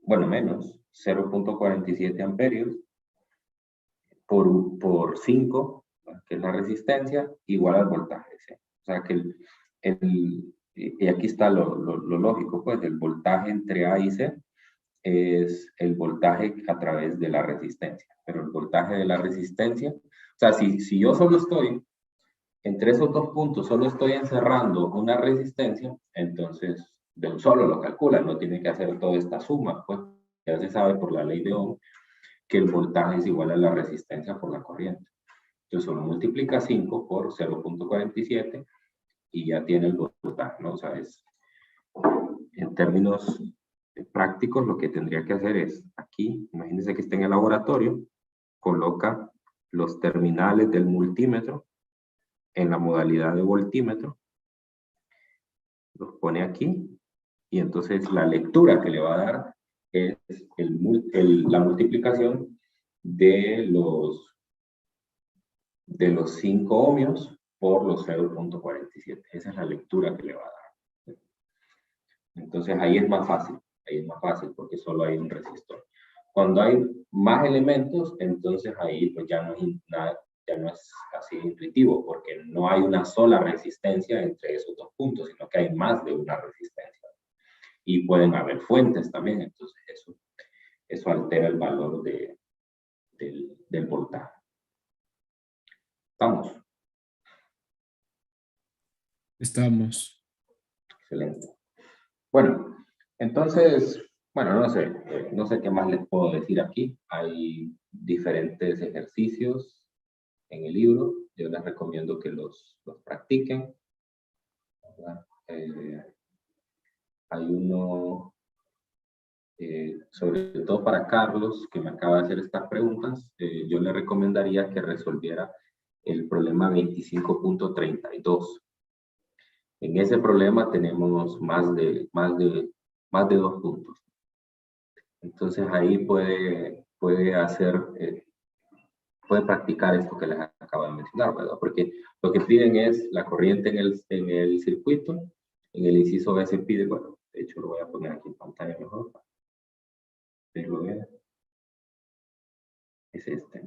bueno, menos 0.47 amperios por 5, que es la resistencia, igual al voltaje C. O sea que y aquí está lo lógico, pues el voltaje entre A y C es el voltaje a través de la resistencia. Pero el voltaje de la resistencia, o sea, si yo solo estoy, entre esos dos puntos, solo estoy encerrando una resistencia, entonces de un solo lo calcula, no tiene que hacer toda esta suma, pues ya se sabe por la ley de Ohm que el voltaje es igual a la resistencia por la corriente. Entonces solo multiplica 5 por 0.47 y ya tiene el voltaje, ¿no? O sea, en términos prácticos lo que tendría que hacer es, aquí, imagínense que está en el laboratorio, coloca los terminales del multímetro en la modalidad de voltímetro, los pone aquí, y entonces la lectura que le va a dar es la multiplicación de los 5 ohmios por los 0.47. Esa es la lectura que le va a dar. Entonces ahí es más fácil porque solo hay un resistor. Cuando hay más elementos, entonces ahí pues ya no es así intuitivo, porque no hay una sola resistencia entre esos dos puntos, sino que hay más de una resistencia. Y pueden haber fuentes también, entonces eso altera el valor del voltaje. ¿Estamos? Estamos. Excelente. Bueno, entonces, bueno, no sé qué más les puedo decir aquí. Hay diferentes ejercicios en el libro. Yo les recomiendo que los practiquen. Hay uno, sobre todo para Carlos, que me acaba de hacer estas preguntas. Yo le recomendaría que resolviera el problema 25.32. En ese problema tenemos más de 2 puntos. Entonces ahí puede practicar esto que les acabo de mencionar, ¿verdad? Porque lo que piden es la corriente en el circuito. En el inciso B se pide, bueno, de hecho lo voy a poner aquí en pantalla mejor. Pero es este.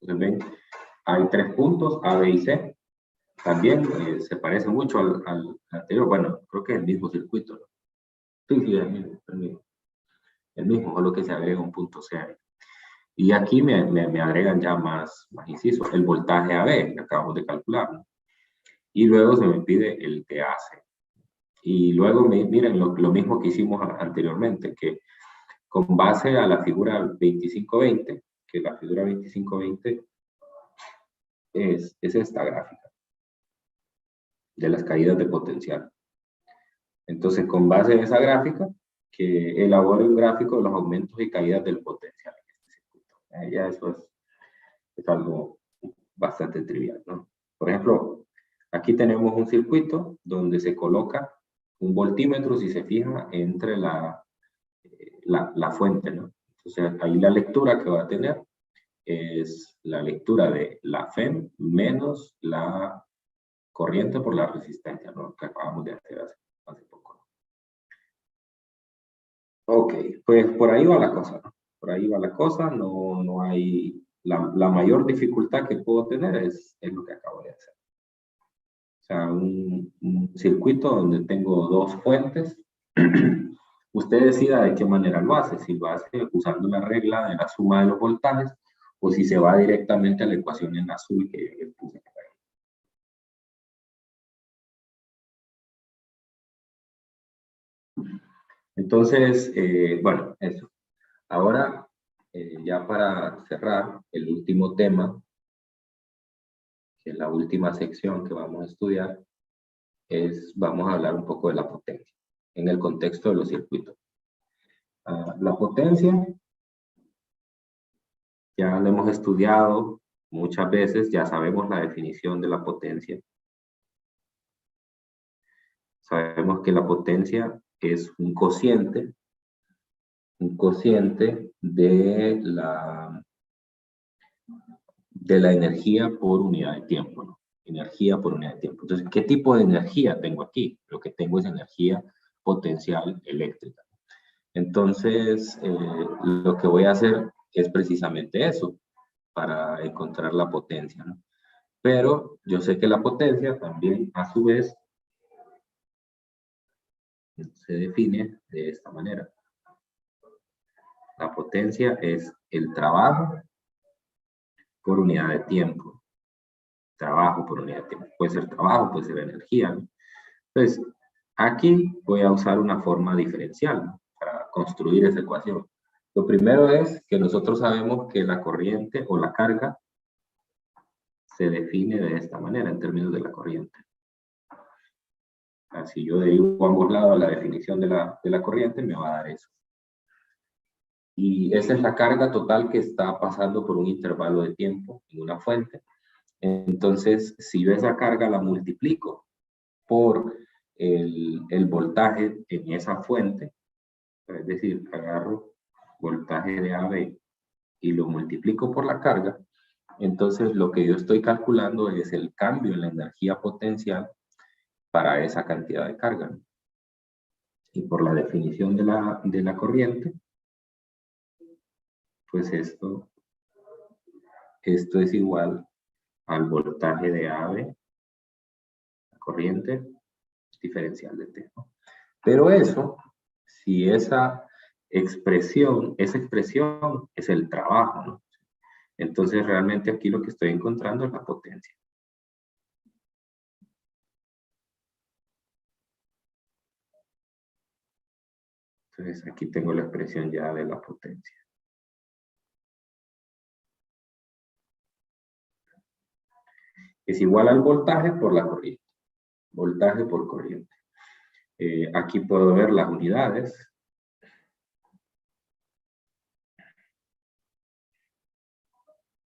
Entonces ven, hay 3 puntos, A, B y C. También se parece mucho al anterior. Bueno, creo que es el mismo circuito, ¿no? Sí, es el mismo, solo que se agrega un punto C. Y aquí me agregan ya más incisos. El voltaje AB, que acabamos de calcular, ¿no? Y luego se me pide el TAC. Y luego miren lo mismo que hicimos anteriormente, que con base a la figura 2520, que la figura 2520 es esta gráfica de las caídas de potencial. Entonces, con base en esa gráfica, que elabore un gráfico de los aumentos y caídas del potencial en este circuito. Ya eso es algo bastante trivial, ¿no? Por ejemplo, aquí tenemos un circuito donde se coloca un voltímetro, si se fija, entre la fuente, ¿no? Entonces, ahí la lectura que va a tener es la lectura de la FEM menos la corriente por la resistencia, ¿no? Que acabamos de hacer hace poco. Ok, pues por ahí va la cosa, ¿no? Por ahí va la cosa, no hay... La mayor dificultad que puedo tener es lo que acabo de hacer. O sea, un circuito donde tengo 2 fuentes. Usted decida de qué manera lo hace, si lo hace usando la regla de la suma de los voltajes o si se va directamente a la ecuación en azul que yo le puse por ahí. Entonces, bueno, eso. Ahora, ya para cerrar, el último tema, que es la última sección que vamos a estudiar, vamos a hablar un poco de la potencia en el contexto de los circuitos. La potencia ya la hemos estudiado muchas veces, ya sabemos la definición de la potencia. Sabemos que la potencia es un cociente de la energía por unidad de tiempo, ¿no? Energía por unidad de tiempo. Entonces, ¿qué tipo de energía tengo aquí? Lo que tengo es energía potencial eléctrica. Entonces, lo que voy a hacer es precisamente eso, para encontrar la potencia, ¿no? Pero yo sé que la potencia también, a su vez, se define de esta manera. La potencia es el trabajo por unidad de tiempo. Trabajo por unidad de tiempo. Puede ser trabajo, puede ser energía, ¿no? Entonces, aquí voy a usar una forma diferencial, ¿no?, para construir esa ecuación. Lo primero es que nosotros sabemos que la corriente o la carga se define de esta manera en términos de la corriente. Si yo derivo a ambos lados la definición de la corriente, me va a dar eso. Y esa es la carga total que está pasando por un intervalo de tiempo en una fuente. Entonces, si yo esa carga la multiplico por el voltaje en esa fuente, es decir, agarro voltaje de AB y lo multiplico por la carga, entonces lo que yo estoy calculando es el cambio en la energía potencial para esa cantidad de carga. Y por la definición de la corriente, pues esto es igual al voltaje de AB, la corriente diferencial de T, ¿no? Pero eso, si esa expresión es el trabajo, ¿no? Entonces realmente aquí lo que estoy encontrando es la potencia. Entonces aquí tengo la expresión ya de la potencia. Es igual al voltaje por la corriente. Voltaje por corriente. Aquí puedo ver las unidades.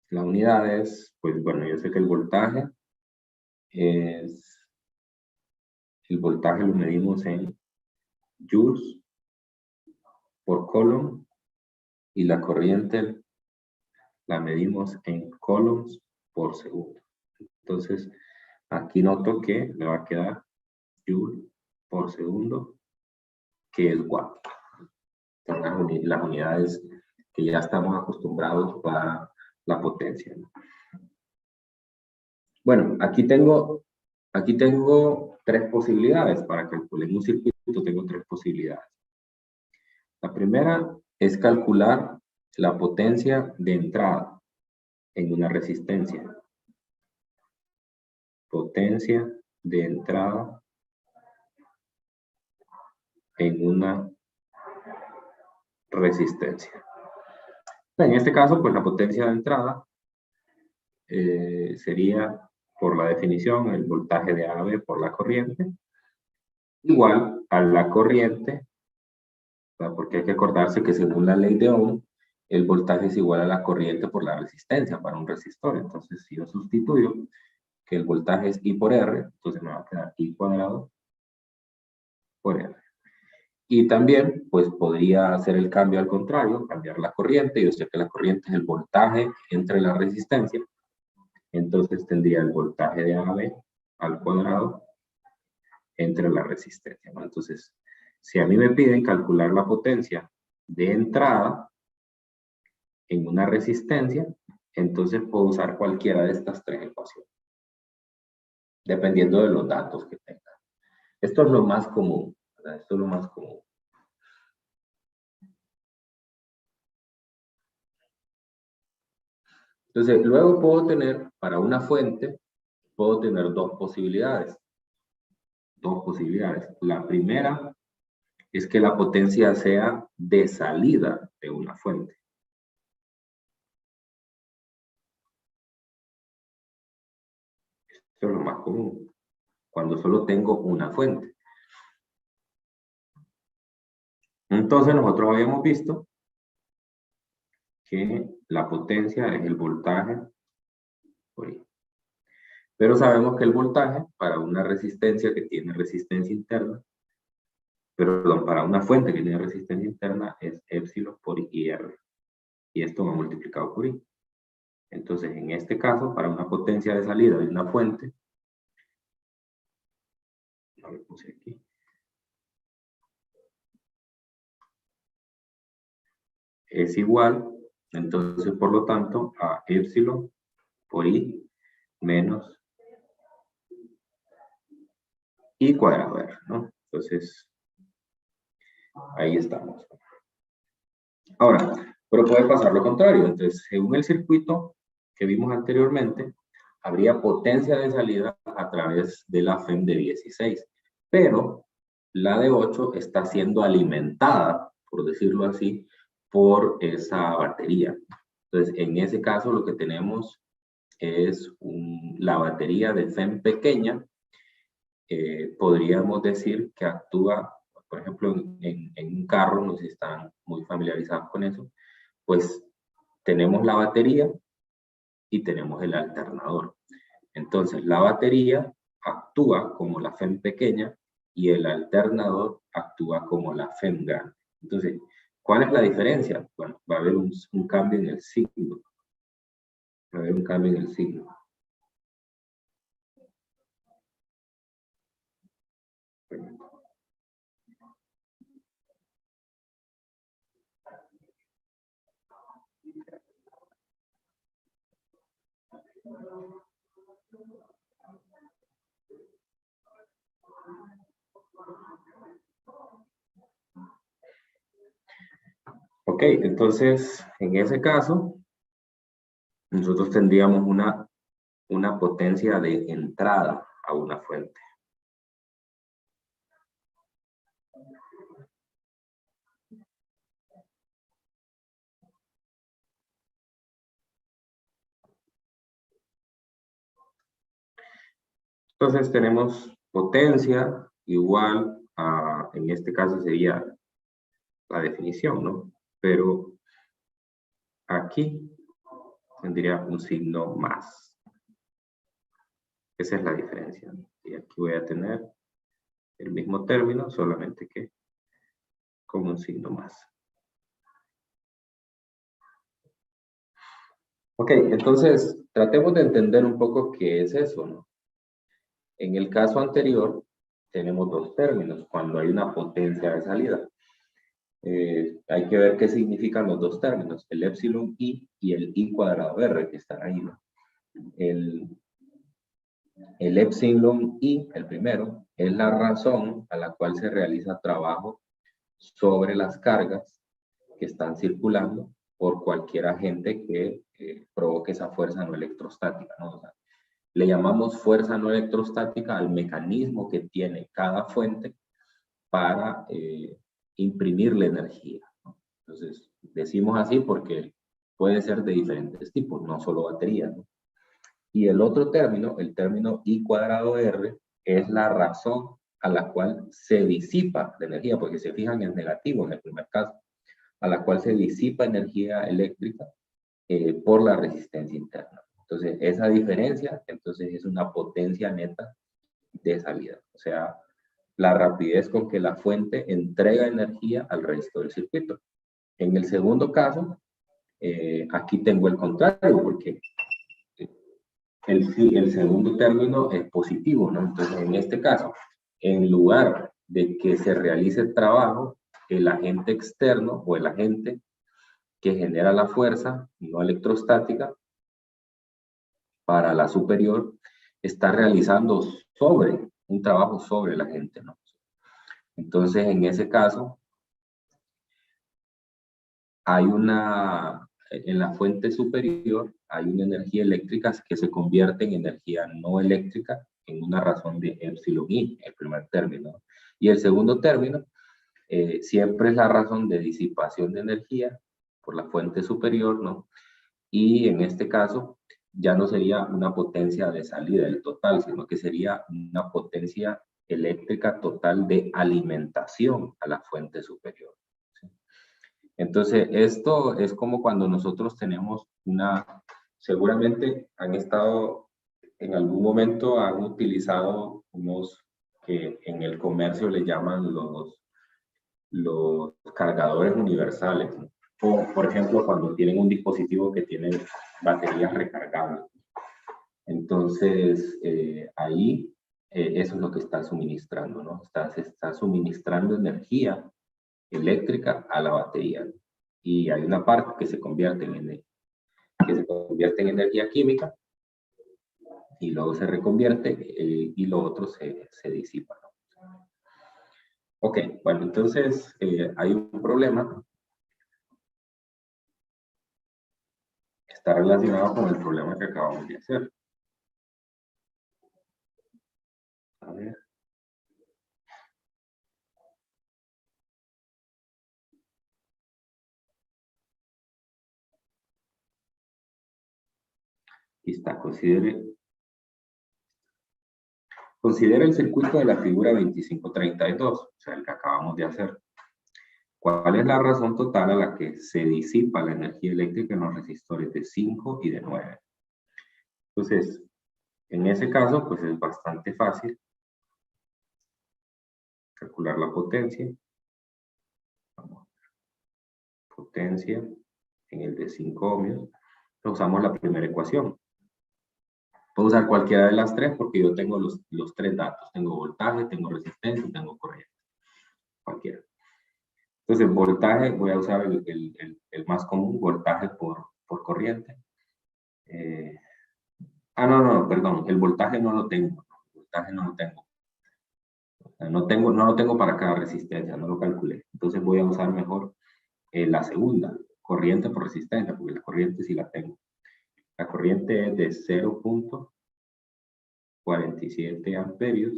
Las unidades, pues bueno, yo sé que el voltaje lo medimos en joules por coulomb y la corriente la medimos en coulombs por segundo. Entonces, aquí noto que me va a quedar joule por segundo, que es watt. Las unidades que ya estamos acostumbrados para la potencia, ¿no? Bueno, aquí tengo tres posibilidades. Para calcular un circuito tengo tres posibilidades. La primera es calcular la potencia de entrada en una resistencia. Potencia de entrada en una resistencia. En este caso, pues la potencia de entrada sería, por la definición, el voltaje de AB por la corriente, igual a la corriente, porque hay que acordarse que según la ley de Ohm, el voltaje es igual a la corriente por la resistencia para un resistor. Entonces, si yo sustituyo que el voltaje es I por R, entonces me va a quedar I cuadrado por R. Y también, pues, podría hacer el cambio al contrario, cambiar la corriente. Yo sé que la corriente es el voltaje entre la resistencia. Entonces, tendría el voltaje de AB al cuadrado entre la resistencia, ¿no? Entonces, si a mí me piden calcular la potencia de entrada en una resistencia, entonces puedo usar cualquiera de estas tres ecuaciones, dependiendo de los datos que tenga. Esto es lo más común, ¿verdad? Esto es lo más común. Entonces, luego puedo tener, para una fuente, puedo tener dos posibilidades. Dos posibilidades. La primera es que la potencia sea de salida de una fuente. Esto es lo más común, cuando solo tengo una fuente. Entonces nosotros habíamos visto que la potencia es el voltaje por I. Pero sabemos que el voltaje para una resistencia que tiene resistencia interna, perdón, para una fuente que tiene resistencia interna es epsilon por IR. Y esto va multiplicado por I. Entonces, en este caso, para una potencia de salida de una fuente, no lo puse aquí. Es igual, entonces, por lo tanto, a epsilon por i menos i cuadrado r, ¿no? Entonces, ahí estamos. Ahora, pero puede pasar lo contrario. Entonces, según el circuito que vimos anteriormente, habría potencia de salida a través de la FEM de 16, pero la de 8 está siendo alimentada, por decirlo así, por esa batería. Entonces, en ese caso, lo que tenemos es la batería de FEM pequeña. Podríamos decir que actúa, por ejemplo, en un carro, no sé si están muy familiarizados con eso, pues tenemos la batería y tenemos el alternador. Entonces, la batería actúa como la FEM pequeña y el alternador actúa como la FEM grande. Entonces, ¿cuál es la diferencia? Bueno, va a haber un cambio en el signo. Va a haber un cambio en el signo. Ok, entonces, en ese caso, nosotros tendríamos una potencia de entrada a una fuente. Entonces tenemos potencia igual a, en este caso sería la definición, ¿no? Pero aquí tendría un signo más. Esa es la diferencia. Y aquí voy a tener el mismo término, solamente que con un signo más. Ok, entonces tratemos de entender un poco qué es eso, ¿no? En el caso anterior, tenemos dos términos cuando hay una potencia de salida. Hay que ver qué significan los dos términos, el epsilon i y el i cuadrado r, que están ahí, ¿no? El epsilon i, el primero, es la razón a la cual se realiza trabajo sobre las cargas que están circulando por cualquier agente que provoque esa fuerza no electrostática, ¿no? O sea, le llamamos fuerza no electrostática al mecanismo que tiene cada fuente para imprimirle energía, ¿no? Entonces, decimos así porque puede ser de diferentes tipos, no solo baterías, ¿no? Y el otro término, el término I cuadrado R, es la razón a la cual se disipa la energía, porque se fijan en negativo en el primer caso, a la cual se disipa energía eléctrica por la resistencia interna. Entonces, esa diferencia, entonces, es una potencia neta de salida. O sea, la rapidez con que la fuente entrega energía al resto del circuito. En el segundo caso, aquí tengo el contrario, porque el segundo término es positivo, ¿no? Entonces, en este caso, en lugar de que se realice el trabajo, el agente externo o el agente que genera la fuerza no electrostática para la superior está realizando un trabajo sobre la agente, ¿no? Entonces, en ese caso, en la fuente superior hay una energía eléctrica que se convierte en energía no eléctrica en una razón de epsilon i, el primer término. Y el segundo término siempre es la razón de disipación de energía por la fuente superior, ¿no? Y en este caso ya no sería una potencia de salida del total, sino que sería una potencia eléctrica total de alimentación a la fuente superior. Entonces, esto es como cuando nosotros tenemos seguramente han estado, en algún momento han utilizado unos que en el comercio le llaman los cargadores universales, ¿no? O, por ejemplo, cuando tienen un dispositivo que tiene baterías recargables. Entonces, ahí eso es lo que está suministrando, ¿no? Se está suministrando energía eléctrica a la batería. Y hay una parte que se convierte en energía química y luego se reconvierte y lo otro se disipa, ¿no? Ok, bueno, entonces hay un problema que está relacionado con el problema que acabamos de hacer. A ver. Y está, considere el circuito de la figura 2532, o sea, el que acabamos de hacer. ¿Cuál es la razón total a la que se disipa la energía eléctrica en los resistores de 5 y de 9? Entonces, en ese caso, pues es bastante fácil calcular la potencia. Potencia en el de 5 ohmios. Usamos la primera ecuación. Puedo usar cualquiera de las tres porque yo tengo los tres datos. Tengo voltaje, tengo resistencia y tengo corriente. Cualquiera. Entonces, voltaje, voy a usar el más común, voltaje por corriente. No, perdón, el voltaje no lo tengo. El voltaje no lo tengo. O sea, no lo tengo para cada resistencia, no lo calculé. Entonces voy a usar mejor la segunda, corriente por resistencia, porque la corriente sí la tengo. La corriente es de 0.47 amperios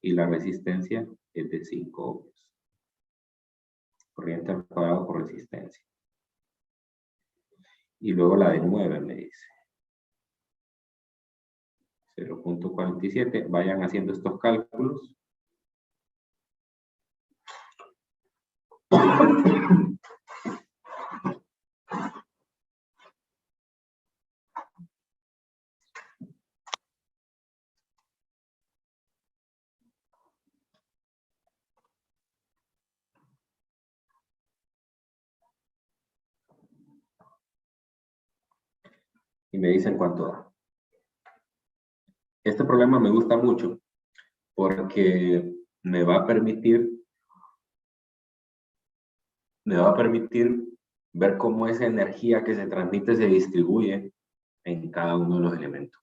y la resistencia es de 5 ohmios. Corriente al cuadrado por resistencia. Y luego la de 9 me dice. 0.47. Vayan haciendo estos cálculos. Y me dicen cuánto da. Este problema me gusta mucho porque me va a permitir ver cómo esa energía que se transmite se distribuye en cada uno de los elementos.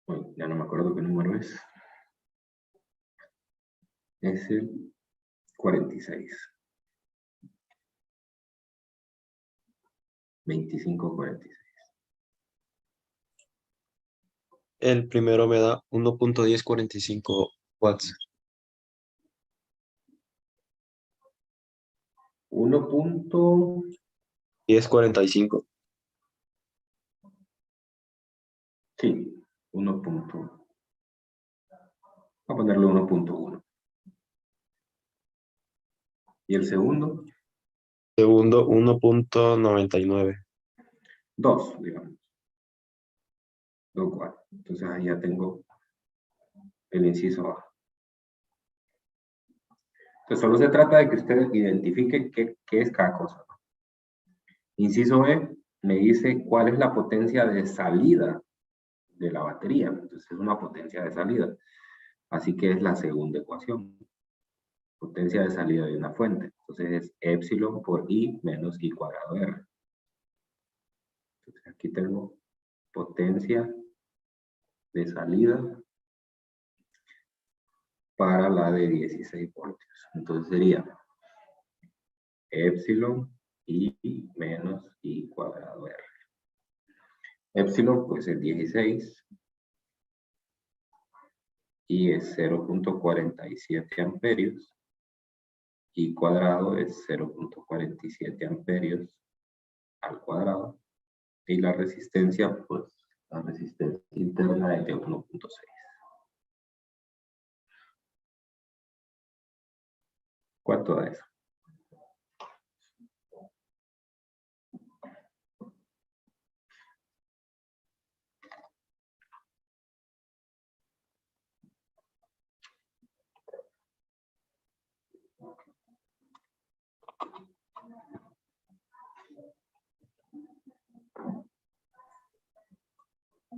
Bueno, ya no me acuerdo qué número es. Es el 46. 2546. El primero me da 1.1045 watts. 1. 1045. Sí, 1. Voy a ponerle 1.1. ¿Y el segundo? Segundo, 1.99. 2, digamos. 2 watts. Entonces ahí ya tengo el inciso A. Entonces solo se trata de que usted identifique qué es cada cosa. Inciso B me dice cuál es la potencia de salida de la batería. Entonces es una potencia de salida. Así que es la segunda ecuación. Potencia de salida de una fuente. Entonces es epsilon por I menos I cuadrado R. Entonces aquí tengo potencia de salida para la de 16 voltios. Entonces sería epsilon I menos I cuadrado R. Epsilon pues es 16 y es 0.47 amperios. I cuadrado es 0.47 amperios al cuadrado. Y la resistencia, pues, la resistencia interna es de 1.6. ¿Cuánto da eso?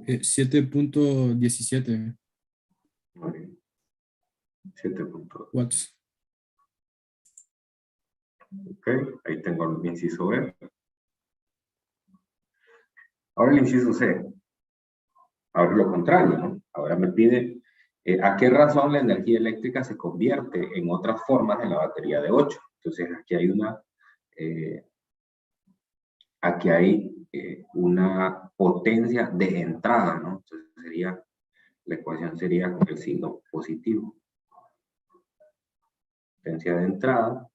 7.17 Muy bien. 7.2. watts. Ok, ahí tengo mi inciso B. Ahora el inciso C. Ahora lo contrario, ¿no? Ahora me pide a qué razón la energía eléctrica se convierte en otras formas en la batería de 8. Entonces aquí hay una potencia de entrada, ¿no? Entonces la ecuación sería con el signo positivo. Potencia de entrada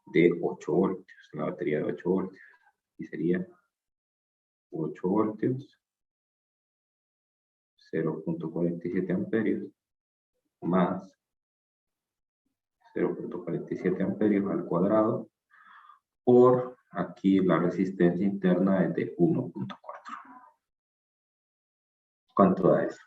de 8 voltios, la batería de 8 voltios. Y sería 8 voltios, 0.47 amperios, más 0.47 amperios al cuadrado, por aquí la resistencia interna es de 1.4. ¿Cuánto da eso?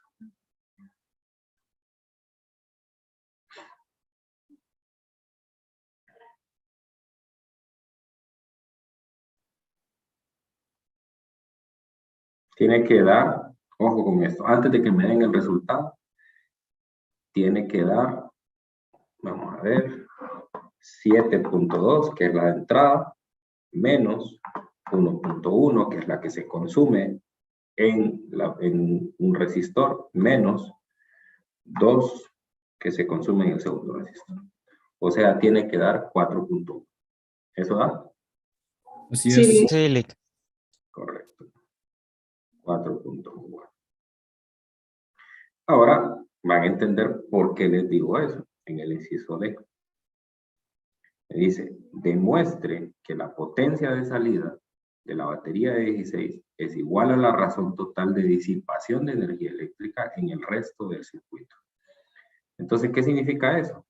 Tiene que dar, ojo con esto, antes de que me den el resultado, tiene que dar, vamos a ver, 7.2, que es la de entrada, menos 1.1, que es la que se consume en un resistor, menos 2, que se consume en el segundo resistor. O sea, tiene que dar 4.1. ¿Eso da? Así Sí. es. Sí, Lick. Correcto. 4.1. Ahora van a entender por qué les digo eso en el inciso D. Me dice, demuestre que la potencia de salida de la batería de 16 es igual a la razón total de disipación de energía eléctrica en el resto del circuito. Entonces, ¿qué significa eso?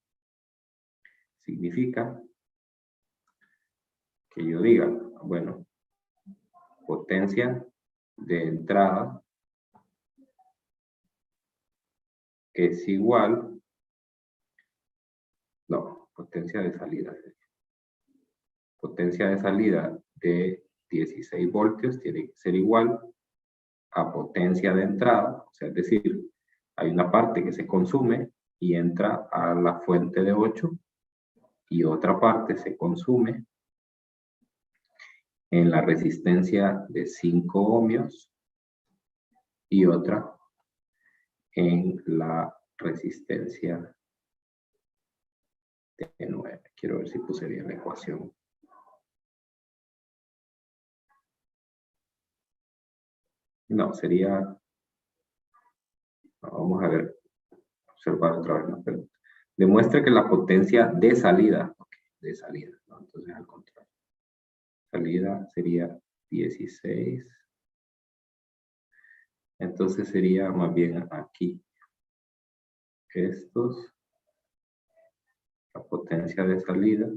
Significa que yo diga, bueno, potencia de entrada es igual, no, potencia de salida. Potencia de salida de 16 voltios tiene que ser igual a potencia de entrada, o sea, es decir, hay una parte que se consume y entra a la fuente de 8 y otra parte se consume en la resistencia de 5 ohmios y otra en la resistencia de 9. Quiero ver si puse bien la ecuación. No, sería... Vamos a ver, observar otra vez la pregunta. Demuestre que la potencia de salida, de salida, ¿no? Entonces al contrario. Salida sería 16. Entonces sería más bien aquí. Estos, la potencia de salida.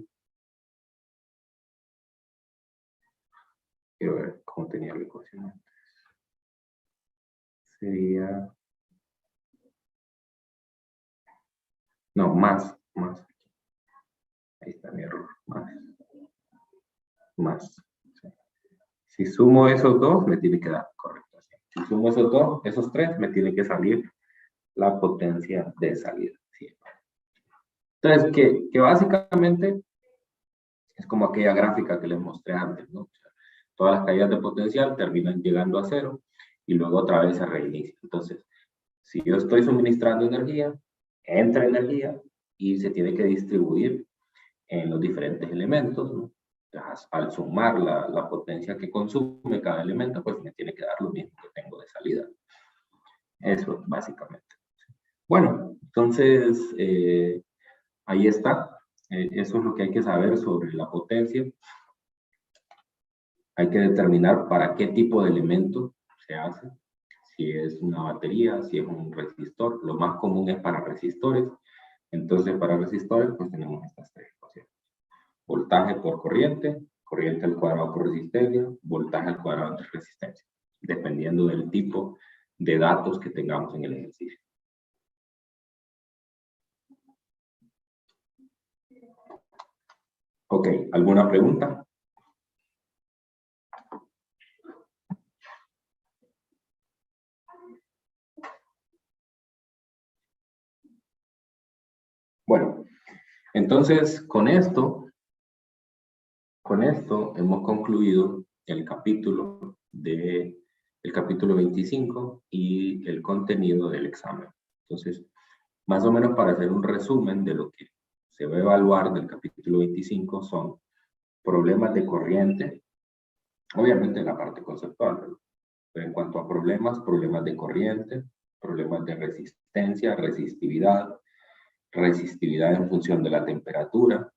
Quiero ver cómo tenía la ecuación antes. Sería... No, más. Ahí está mi error, más. Sí. Si sumo esos dos, me tiene que dar, correcto. Si sumo esos dos, esos tres, me tiene que salir la potencia de salida. ¿Sí? Entonces, que básicamente es como aquella gráfica que les mostré antes, ¿no? O sea, todas las caídas de potencial terminan llegando a cero y luego otra vez se reinicia. Entonces, si yo estoy suministrando energía, entra energía y se tiene que distribuir en los diferentes elementos, ¿no? Entonces, al sumar la potencia que consume cada elemento, pues me tiene que dar lo mismo que tengo de salida. Eso, básicamente. Bueno, entonces, ahí está. Eso es lo que hay que saber sobre la potencia. Hay que determinar para qué tipo de elemento se hace. Si es una batería, si es un resistor. Lo más común es para resistores. Entonces, para resistores, pues tenemos estas tres ecuaciones. Voltaje por corriente, corriente al cuadrado por resistencia, voltaje al cuadrado entre resistencia, dependiendo del tipo de datos que tengamos en el ejercicio. Ok, ¿alguna pregunta? Bueno, entonces con esto hemos concluido el capítulo 25 y el contenido del examen. Entonces, más o menos para hacer un resumen de lo que se va a evaluar del capítulo 25 son problemas de corriente, obviamente en la parte conceptual, ¿verdad? Pero en cuanto a problemas de corriente, problemas de resistencia, resistividad en función de la temperatura,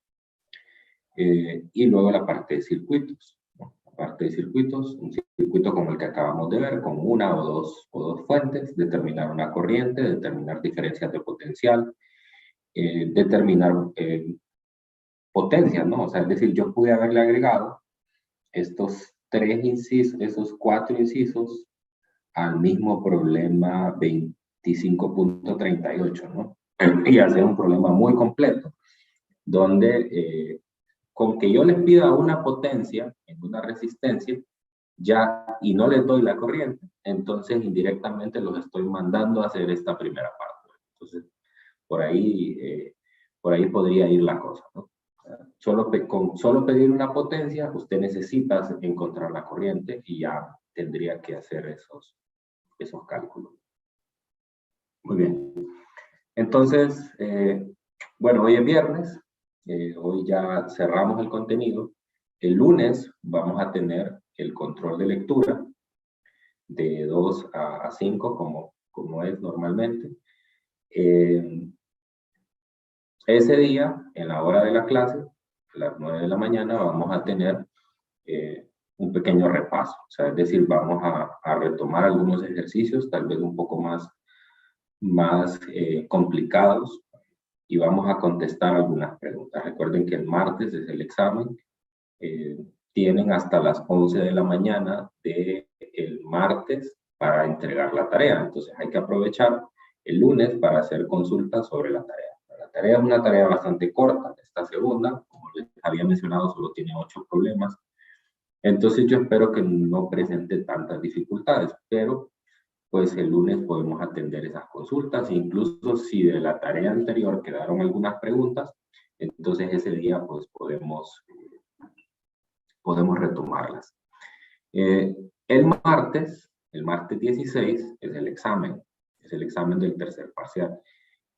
y luego la parte de circuitos, ¿no? La parte de circuitos, un circuito como el que acabamos de ver, con una o dos fuentes, determinar una corriente, determinar diferencias de potencial, determinar potencias, ¿no? O sea, es decir, yo pude haberle agregado estos 3 incisos, esos 4 incisos al mismo problema 25.38, ¿no? Y hacer un problema muy completo, donde con que yo les pida una potencia en una resistencia, ya, y no les doy la corriente, entonces indirectamente los estoy mandando a hacer esta primera parte. Entonces, por ahí podría ir la cosa, ¿no? Con solo pedir una potencia, usted necesita encontrar la corriente y ya tendría que hacer esos cálculos. Muy bien. Entonces, bueno, hoy es viernes, hoy ya cerramos el contenido. El lunes vamos a tener el control de lectura de 2 a 5, como es normalmente. Ese día, en la hora de la clase, a las 9 de la mañana, vamos a tener un pequeño repaso. O sea, es decir, vamos a retomar algunos ejercicios, tal vez un poco más complicados, y vamos a contestar algunas preguntas. Recuerden que el martes es el examen. Tienen hasta las 11 de la mañana del martes para entregar la tarea. Entonces hay que aprovechar el lunes para hacer consultas sobre la tarea. La tarea es una tarea bastante corta. Esta segunda, como les había mencionado, solo tiene 8 problemas. Entonces yo espero que no presente tantas dificultades, pero pues el lunes podemos atender esas consultas. Incluso si de la tarea anterior quedaron algunas preguntas, entonces ese día pues podemos retomarlas. El martes 16 es el examen del tercer parcial.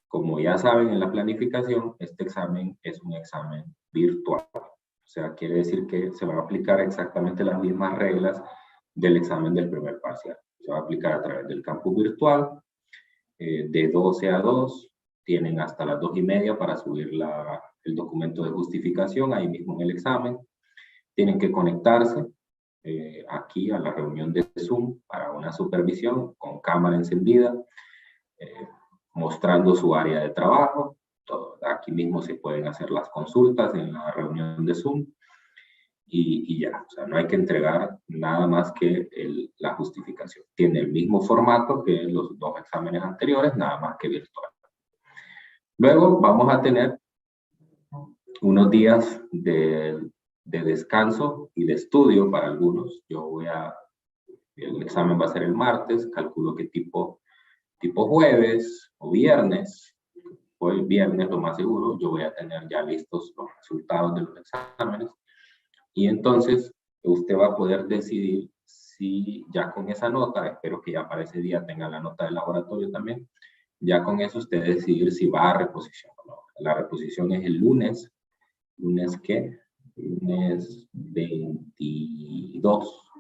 Como ya saben en la planificación, este examen es un examen virtual. O sea, quiere decir que se van a aplicar exactamente las mismas reglas del examen del primer parcial. Se va a aplicar a través del campus virtual, de 12 a 2, tienen hasta las 2:30 para subir el documento de justificación ahí mismo en el examen. Tienen que conectarse aquí a la reunión de Zoom para una supervisión con cámara encendida, mostrando su área de trabajo. Todo. Aquí mismo se pueden hacer las consultas en la reunión de Zoom y ya. O sea, no hay que entregar nada más que la justificación. Tiene el mismo formato que los 2 exámenes anteriores, nada más que virtual. Luego vamos a tener unos días de descanso y de estudio para algunos. El examen va a ser el martes, calculo que tipo jueves o viernes, o el viernes lo más seguro, yo voy a tener ya listos los resultados de los exámenes, y entonces usted va a poder decidir si ya con esa nota, espero que ya para ese día tenga la nota del laboratorio también, ya con eso usted decidir si va a reposición o no. La reposición es el lunes ¿qué? Lunes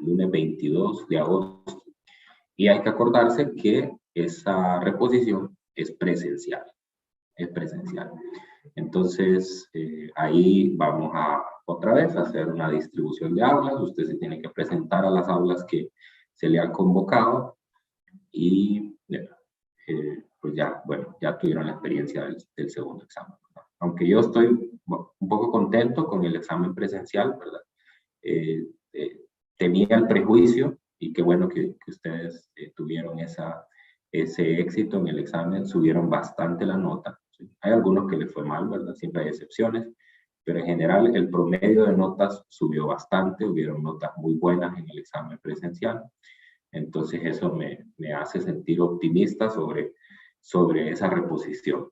22 de agosto. Y hay que acordarse que esa reposición es presencial. Entonces, ahí vamos a otra vez a hacer una distribución de aulas. Usted se tiene que presentar a las aulas que se le han convocado y pues ya tuvieron la experiencia del segundo examen, ¿no? Aunque yo estoy un poco contento con el examen presencial, ¿verdad? Tenía el prejuicio, y qué bueno que ustedes tuvieron ese éxito en el examen, subieron bastante la nota. ¿Sí? Hay algunos que les fue mal, ¿verdad? Siempre hay excepciones, pero en general el promedio de notas subió bastante, hubieron notas muy buenas en el examen presencial. Entonces eso me hace sentir optimista sobre esa reposición.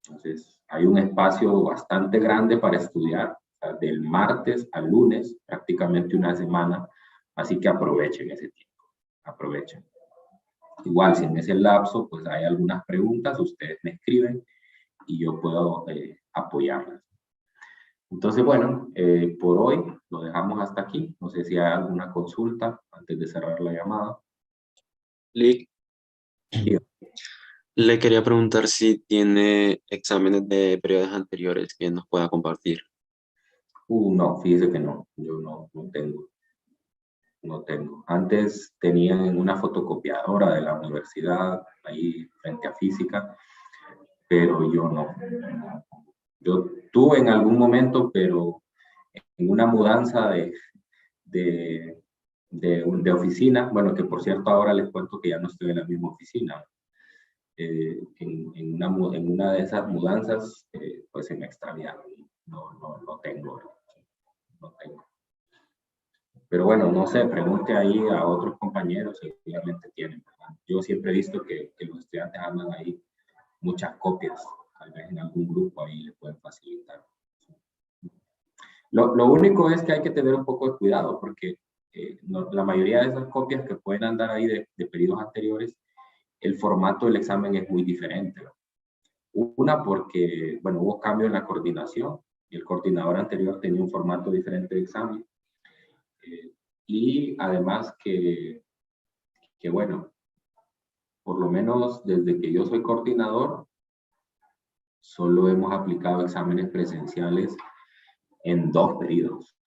Entonces, hay un espacio bastante grande para estudiar, o sea, del martes al lunes, prácticamente una semana, así que aprovechen ese tiempo, aprovechen. Igual, si en ese lapso, pues hay algunas preguntas, ustedes me escriben y yo puedo apoyarlas. Entonces, bueno, por hoy lo dejamos hasta aquí. No sé si hay alguna consulta antes de cerrar la llamada. Lick, Sí. le quería preguntar si tiene exámenes de periodos anteriores que nos pueda compartir. No, fíjese que no, yo no tengo. No tengo. Antes tenía una fotocopiadora de la universidad ahí frente a física, pero yo no. Yo tuve en algún momento, pero en una mudanza de oficina, bueno, que por cierto ahora les cuento que ya no estoy en la misma oficina. En una de esas mudanzas, pues se me extraviaron. No tengo. No tengo. Pero bueno, no sé, pregunte ahí a otros compañeros, seguramente tienen, ¿verdad? Yo siempre he visto que los estudiantes andan ahí muchas copias, tal vez en algún grupo ahí le pueden facilitar. Lo único es que hay que tener un poco de cuidado porque la mayoría de esas copias que pueden andar ahí de periodos anteriores, el formato del examen es muy diferente, ¿no? Una porque, bueno, hubo cambio en la coordinación y el coordinador anterior tenía un formato diferente de examen. Y además que bueno, por lo menos desde que yo soy coordinador, solo hemos aplicado exámenes presenciales en 2 periodos,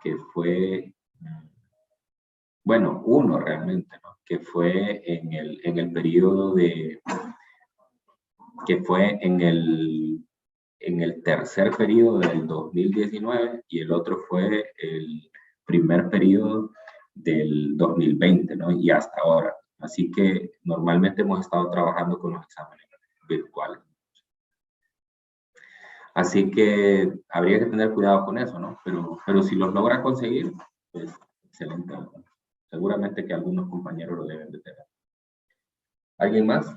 que fue, bueno, uno realmente, ¿no? Que fue en el periodo que fue en el tercer periodo del 2019 y el otro fue el primer periodo del 2020, ¿no? Y hasta ahora. Así que normalmente hemos estado trabajando con los exámenes virtuales. Así que habría que tener cuidado con eso, ¿no? Pero si los logra conseguir, pues excelente. Seguramente que algunos compañeros lo deben de tener. ¿Alguien más?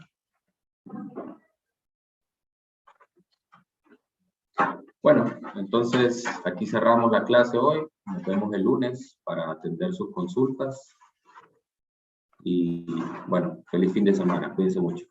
Bueno, entonces aquí cerramos la clase hoy. Nos vemos el lunes para atender sus consultas. Y bueno, feliz fin de semana. Cuídense mucho.